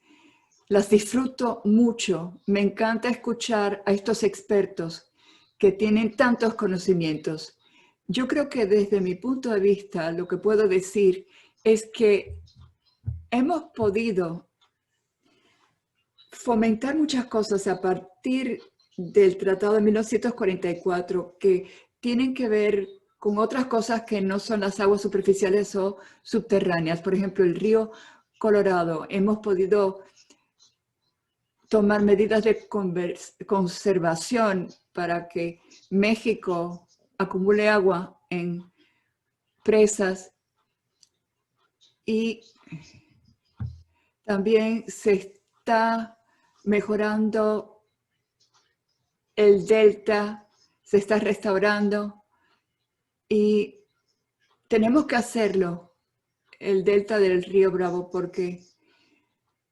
las disfruto mucho. Me encanta escuchar a estos expertos que tienen tantos conocimientos. Yo creo que desde mi punto de vista, lo que puedo decir es que hemos podido fomentar muchas cosas a partir del Tratado de 1944 que tienen que ver con otras cosas que no son las aguas superficiales o subterráneas. Por ejemplo, el río Colorado. Hemos podido tomar medidas de conservación para que México acumule agua en presas y también se está mejorando el delta, se está restaurando y tenemos que hacerlo, el delta del río Bravo, porque,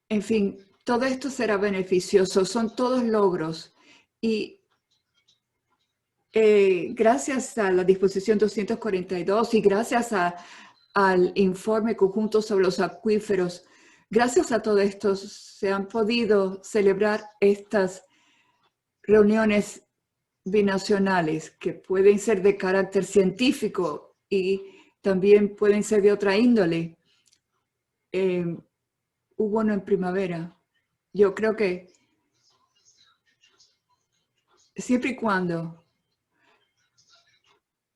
en fin, todo esto será beneficioso, son todos logros y gracias a la disposición 242 y gracias al informe conjunto sobre los acuíferos, gracias a todo esto se han podido celebrar estas reuniones binacionales que pueden ser de carácter científico y también pueden ser de otra índole. Hubo uno en primavera. Yo creo que siempre y cuando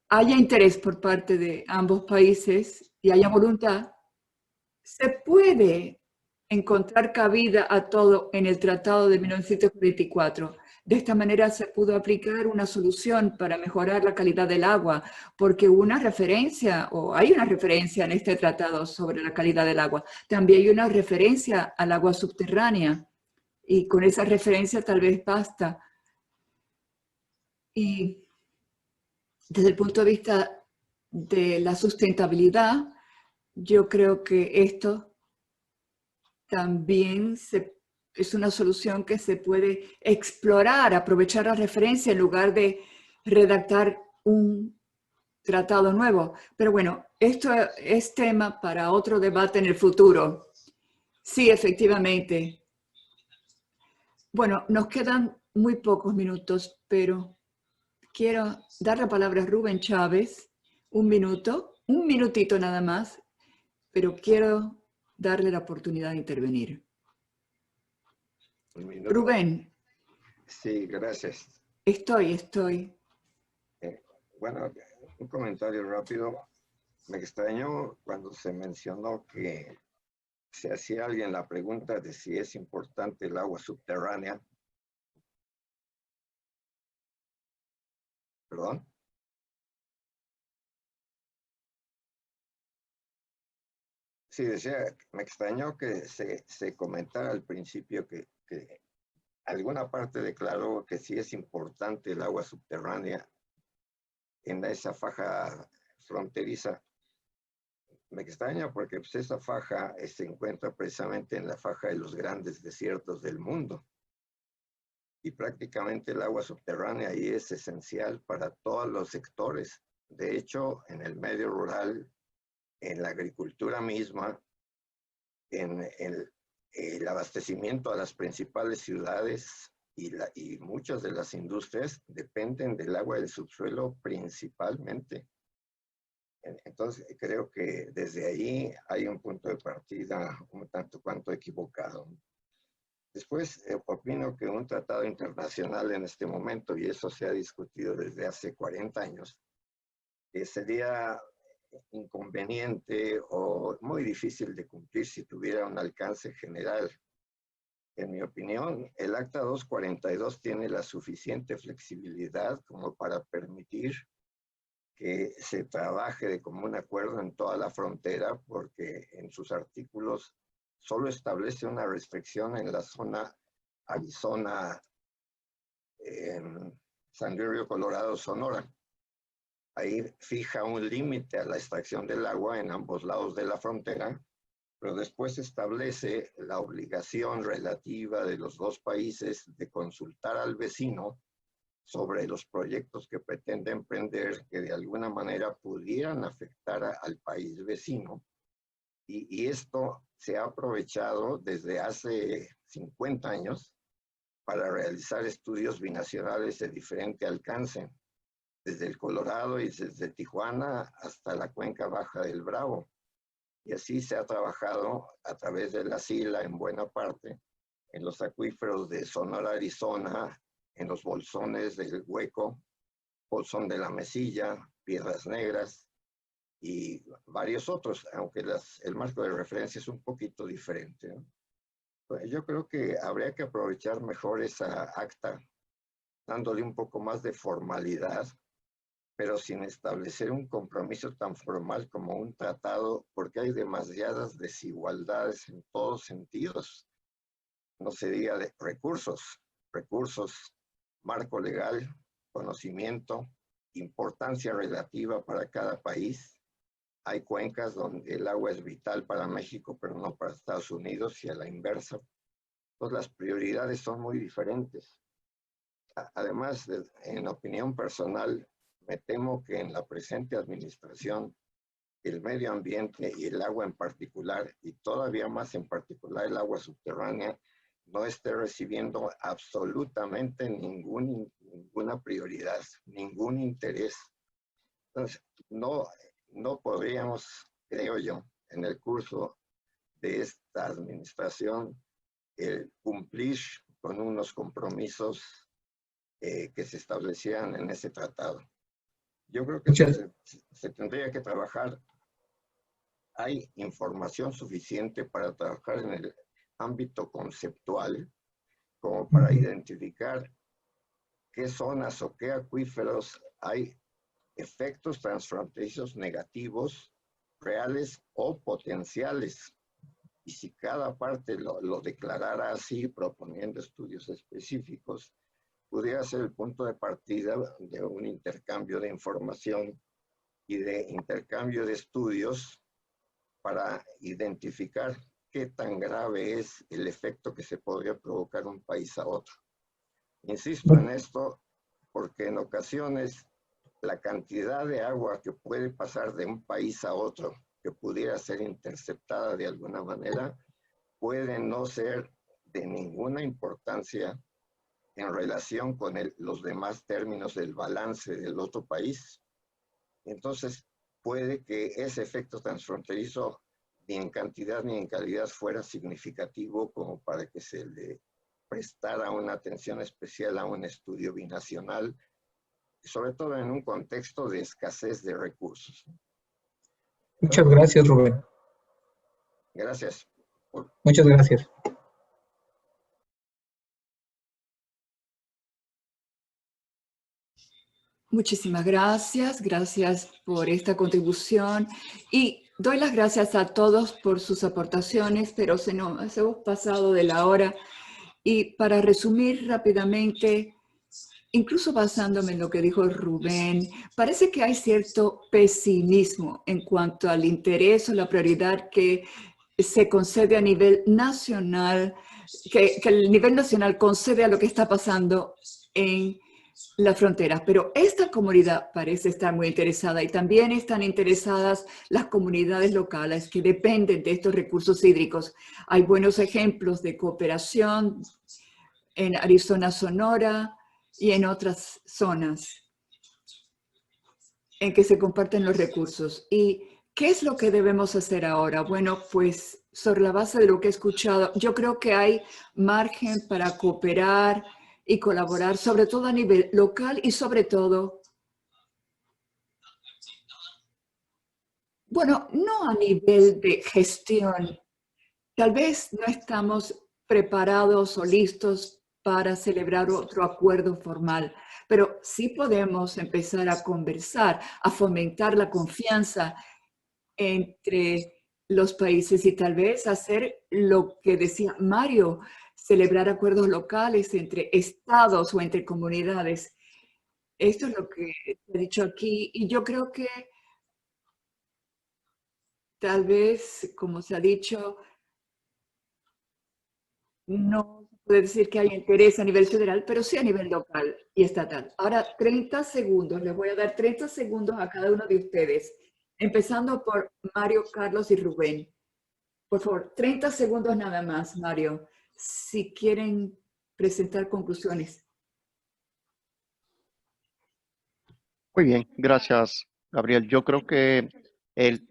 haya interés por parte de ambos países y haya voluntad, se puede encontrar cabida a todo en el Tratado de 1944. De esta manera se pudo aplicar una solución para mejorar la calidad del agua, porque hubo una referencia, o hay una referencia en este tratado sobre la calidad del agua. También hay una referencia al agua subterránea, y con esa referencia tal vez basta. Y desde el punto de vista de la sustentabilidad, yo creo que esto también es una solución que se puede explorar, aprovechar la referencia en lugar de redactar un tratado nuevo. Pero bueno, esto es tema para otro debate en el futuro. Sí, efectivamente. Bueno, nos quedan muy pocos minutos, pero quiero dar la palabra a Rubén Chávez. Un minutito nada más, pero quiero darle la oportunidad de intervenir. Un minuto. Rubén. Sí, gracias. Estoy. Bueno, un comentario rápido. Me extrañó cuando se mencionó que se hacía alguien la pregunta de si es importante el agua subterránea. ¿Perdón? Sí, decía, me extrañó que se comentara al principio que alguna parte declaró que sí es importante el agua subterránea en esa faja fronteriza. Me extraña porque pues, esa faja se encuentra precisamente en la faja de los grandes desiertos del mundo. Y prácticamente el agua subterránea ahí es esencial para todos los sectores. De hecho, en el medio rural, en la agricultura misma, en el abastecimiento a las principales ciudades y muchas de las industrias dependen del agua del subsuelo principalmente. Entonces, creo que desde ahí hay un punto de partida un tanto cuanto equivocado. Después, opino que un tratado internacional en este momento, y eso se ha discutido desde hace 40 años, sería inconveniente o muy difícil de cumplir si tuviera un alcance general. En mi opinión, el Acta 242 tiene la suficiente flexibilidad como para permitir que se trabaje de común acuerdo en toda la frontera, porque en sus artículos solo establece una restricción en la zona Arizona, San Diego, Colorado, Sonora. Ahí fija un límite a la extracción del agua en ambos lados de la frontera, pero después establece la obligación relativa de los dos países de consultar al vecino sobre los proyectos que pretende emprender que de alguna manera pudieran afectar al país vecino. Y esto se ha aprovechado desde hace 50 años para realizar estudios binacionales de diferente alcance, desde el Colorado y desde Tijuana hasta la cuenca baja del Bravo. Y así se ha trabajado a través de la SILA en buena parte, en los acuíferos de Sonora, Arizona, en los bolsones del Hueco, bolsón de la Mesilla, Piedras Negras y varios otros, aunque el marco de referencia es un poquito diferente, ¿no? Pues yo creo que habría que aprovechar mejor esa acta, dándole un poco más de formalidad, pero sin establecer un compromiso tan formal como un tratado, porque hay demasiadas desigualdades en todos sentidos. No se diga de recursos, marco legal, conocimiento, importancia relativa para cada país. Hay cuencas donde el agua es vital para México, pero no para Estados Unidos, y a la inversa. Entonces las prioridades son muy diferentes. Además, en opinión personal, me temo que en la presente administración, el medio ambiente y el agua en particular, y todavía más en particular el agua subterránea, no esté recibiendo absolutamente ninguna prioridad, ningún interés. Entonces, no podríamos, creo yo, en el curso de esta administración, cumplir con unos compromisos que se establecieran en ese tratado. Yo creo que se tendría que trabajar. Hay información suficiente para trabajar en el ámbito conceptual como para identificar qué zonas o qué acuíferos hay efectos transfronterizos negativos, reales o potenciales. Y si cada parte lo declarara así, proponiendo estudios específicos, pudiera ser el punto de partida de un intercambio de información y de intercambio de estudios para identificar qué tan grave es el efecto que se podría provocar un país a otro. Insisto en esto porque en ocasiones la cantidad de agua que puede pasar de un país a otro, que pudiera ser interceptada de alguna manera, puede no ser de ninguna importancia en relación con los demás términos del balance del otro país. Entonces, puede que ese efecto transfronterizo ni en cantidad ni en calidad fuera significativo como para que se le prestara una atención especial a un estudio binacional, sobre todo en un contexto de escasez de recursos. Muchas gracias, Rubén. Gracias. Muchas gracias. Muchísimas gracias, gracias por esta contribución y doy las gracias a todos por sus aportaciones, pero nos hemos pasado de la hora y para resumir rápidamente, incluso basándome en lo que dijo Rubén, parece que hay cierto pesimismo en cuanto al interés o la prioridad que se concede a nivel nacional, que el nivel nacional concede a lo que está pasando en las fronteras, pero esta comunidad parece estar muy interesada y también están interesadas las comunidades locales que dependen de estos recursos hídricos. Hay buenos ejemplos de cooperación en Arizona, Sonora y en otras zonas en que se comparten los recursos. ¿Y qué es lo que debemos hacer ahora? Bueno, pues sobre la base de lo que he escuchado, yo creo que hay margen para cooperar y colaborar, sobre todo a nivel local y sobre todo, bueno, no a nivel de gestión. Tal vez no estamos preparados o listos para celebrar otro acuerdo formal, pero sí podemos empezar a conversar, a fomentar la confianza entre los países y tal vez hacer lo que decía Mario, celebrar acuerdos locales entre estados o entre comunidades. Esto es lo que he dicho aquí y yo creo que tal vez, como se ha dicho, no puede decir que hay interés a nivel federal, pero sí a nivel local y estatal. Ahora, 30 segundos, les voy a dar 30 segundos a cada uno de ustedes, empezando por Mario, Carlos y Rubén. Por favor, 30 segundos nada más, Mario, si quieren presentar conclusiones. Muy bien, gracias, Gabriel. Yo creo que el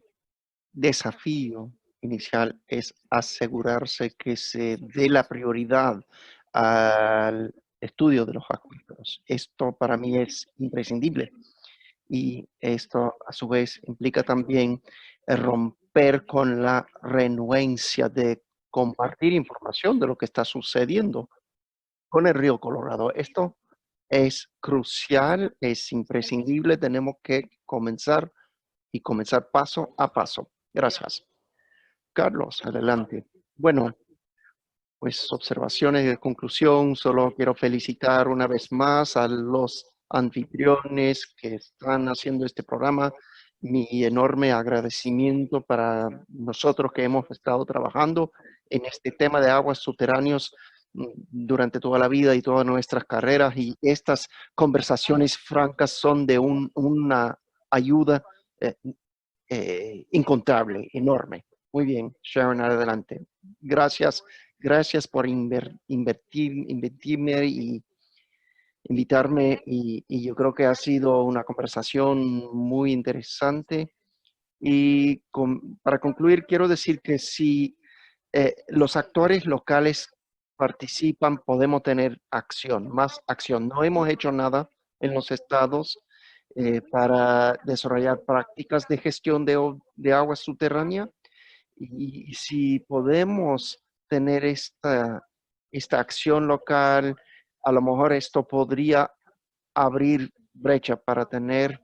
desafío inicial es asegurarse que se dé la prioridad al estudio de los acuíferos. Esto para mí es imprescindible y esto a su vez implica también romper con la renuencia de compartir información de lo que está sucediendo con el río Colorado. Esto es crucial, es imprescindible, tenemos que comenzar y comenzar paso a paso. Gracias. Carlos, adelante. Bueno, pues observaciones de conclusión, solo quiero felicitar una vez más a los anfitriones que están haciendo este programa. Mi enorme agradecimiento para nosotros que hemos estado trabajando en este tema de aguas subterráneas durante toda la vida y todas nuestras carreras, y estas conversaciones francas son de una ayuda incontable, enorme. Muy bien, Sharon, adelante. Gracias, gracias por invertirme y invitarme, y yo creo que ha sido una conversación muy interesante. Y para concluir, quiero decir que si los actores locales participan, podemos tener acción, más acción. No hemos hecho nada en los estados para desarrollar prácticas de gestión de agua subterránea, y si podemos tener esta acción local, a lo mejor esto podría abrir brecha para tener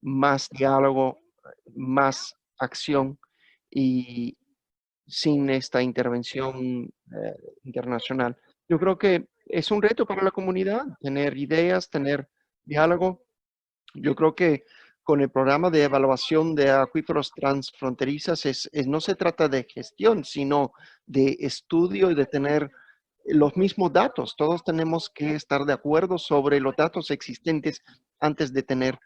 más diálogo, más acción, y sin esta intervención internacional. Yo creo que es un reto para la comunidad tener ideas, tener diálogo. Yo creo que con el programa de evaluación de acuíferos transfronterizas no se trata de gestión, sino de estudio y de tener los mismos datos. Todos tenemos que estar de acuerdo sobre los datos existentes antes de tener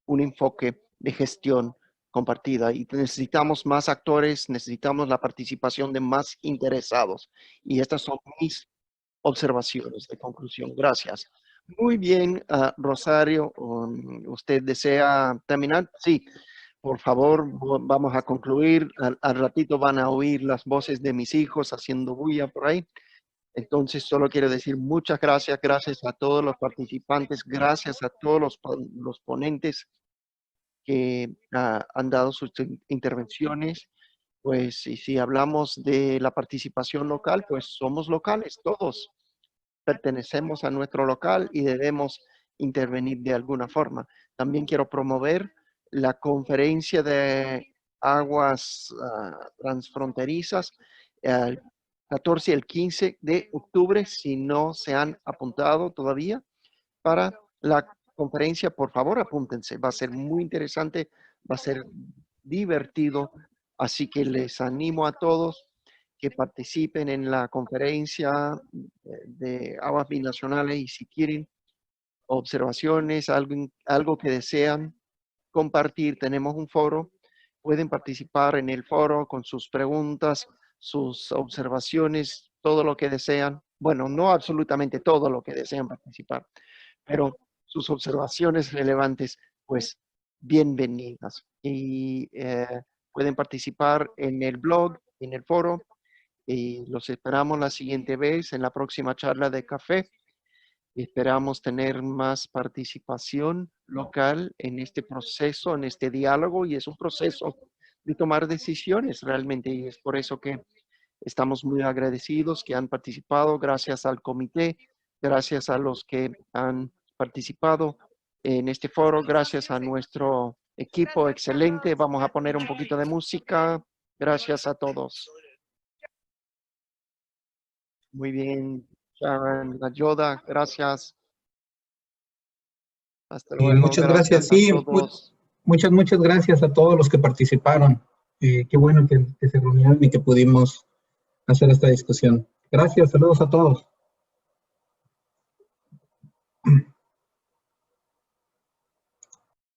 un enfoque de gestión compartida, y necesitamos más actores, necesitamos la participación de más interesados. Y estas son mis observaciones de conclusión. Gracias. Muy bien, Rosario, ¿usted desea terminar? Sí, por favor, vamos a concluir. Al ratito van a oír las voces de mis hijos haciendo bulla por ahí. Entonces, solo quiero decir muchas gracias, gracias a todos los participantes, gracias a todos los ponentes que han dado sus intervenciones. Pues, y si hablamos de la participación local, pues somos locales, todos pertenecemos a nuestro local y debemos intervenir de alguna forma. También quiero promover la conferencia de aguas transfronterizas el 14 y el 15 de octubre, si no se han apuntado todavía para la conferencia, por favor apúntense, va a ser muy interesante, va a ser divertido, así que les animo a todos que participen en la conferencia de aguas binacionales, y si quieren observaciones, algo que desean compartir, tenemos un foro, pueden participar en el foro con sus preguntas, sus observaciones, todo lo que desean. Bueno, no absolutamente todo lo que desean participar, pero sus observaciones relevantes, pues bienvenidas. Y pueden participar en el blog, en el foro, y los esperamos la siguiente vez en la próxima charla de café. Esperamos tener más participación local en este proceso, en este diálogo, y es un proceso de tomar decisiones realmente, y es por eso que estamos muy agradecidos que han participado. Gracias al comité, gracias a los que han participado en este foro, gracias a nuestro equipo excelente. Vamos a poner un poquito de música. Gracias a todos. Muy bien, Sharon, Yoda, gracias. Hasta luego. Muchas gracias. Sí, a todos. muchas gracias a todos los que participaron. Qué bueno que se reunieron y que pudimos hacer esta discusión. Gracias, saludos a todos.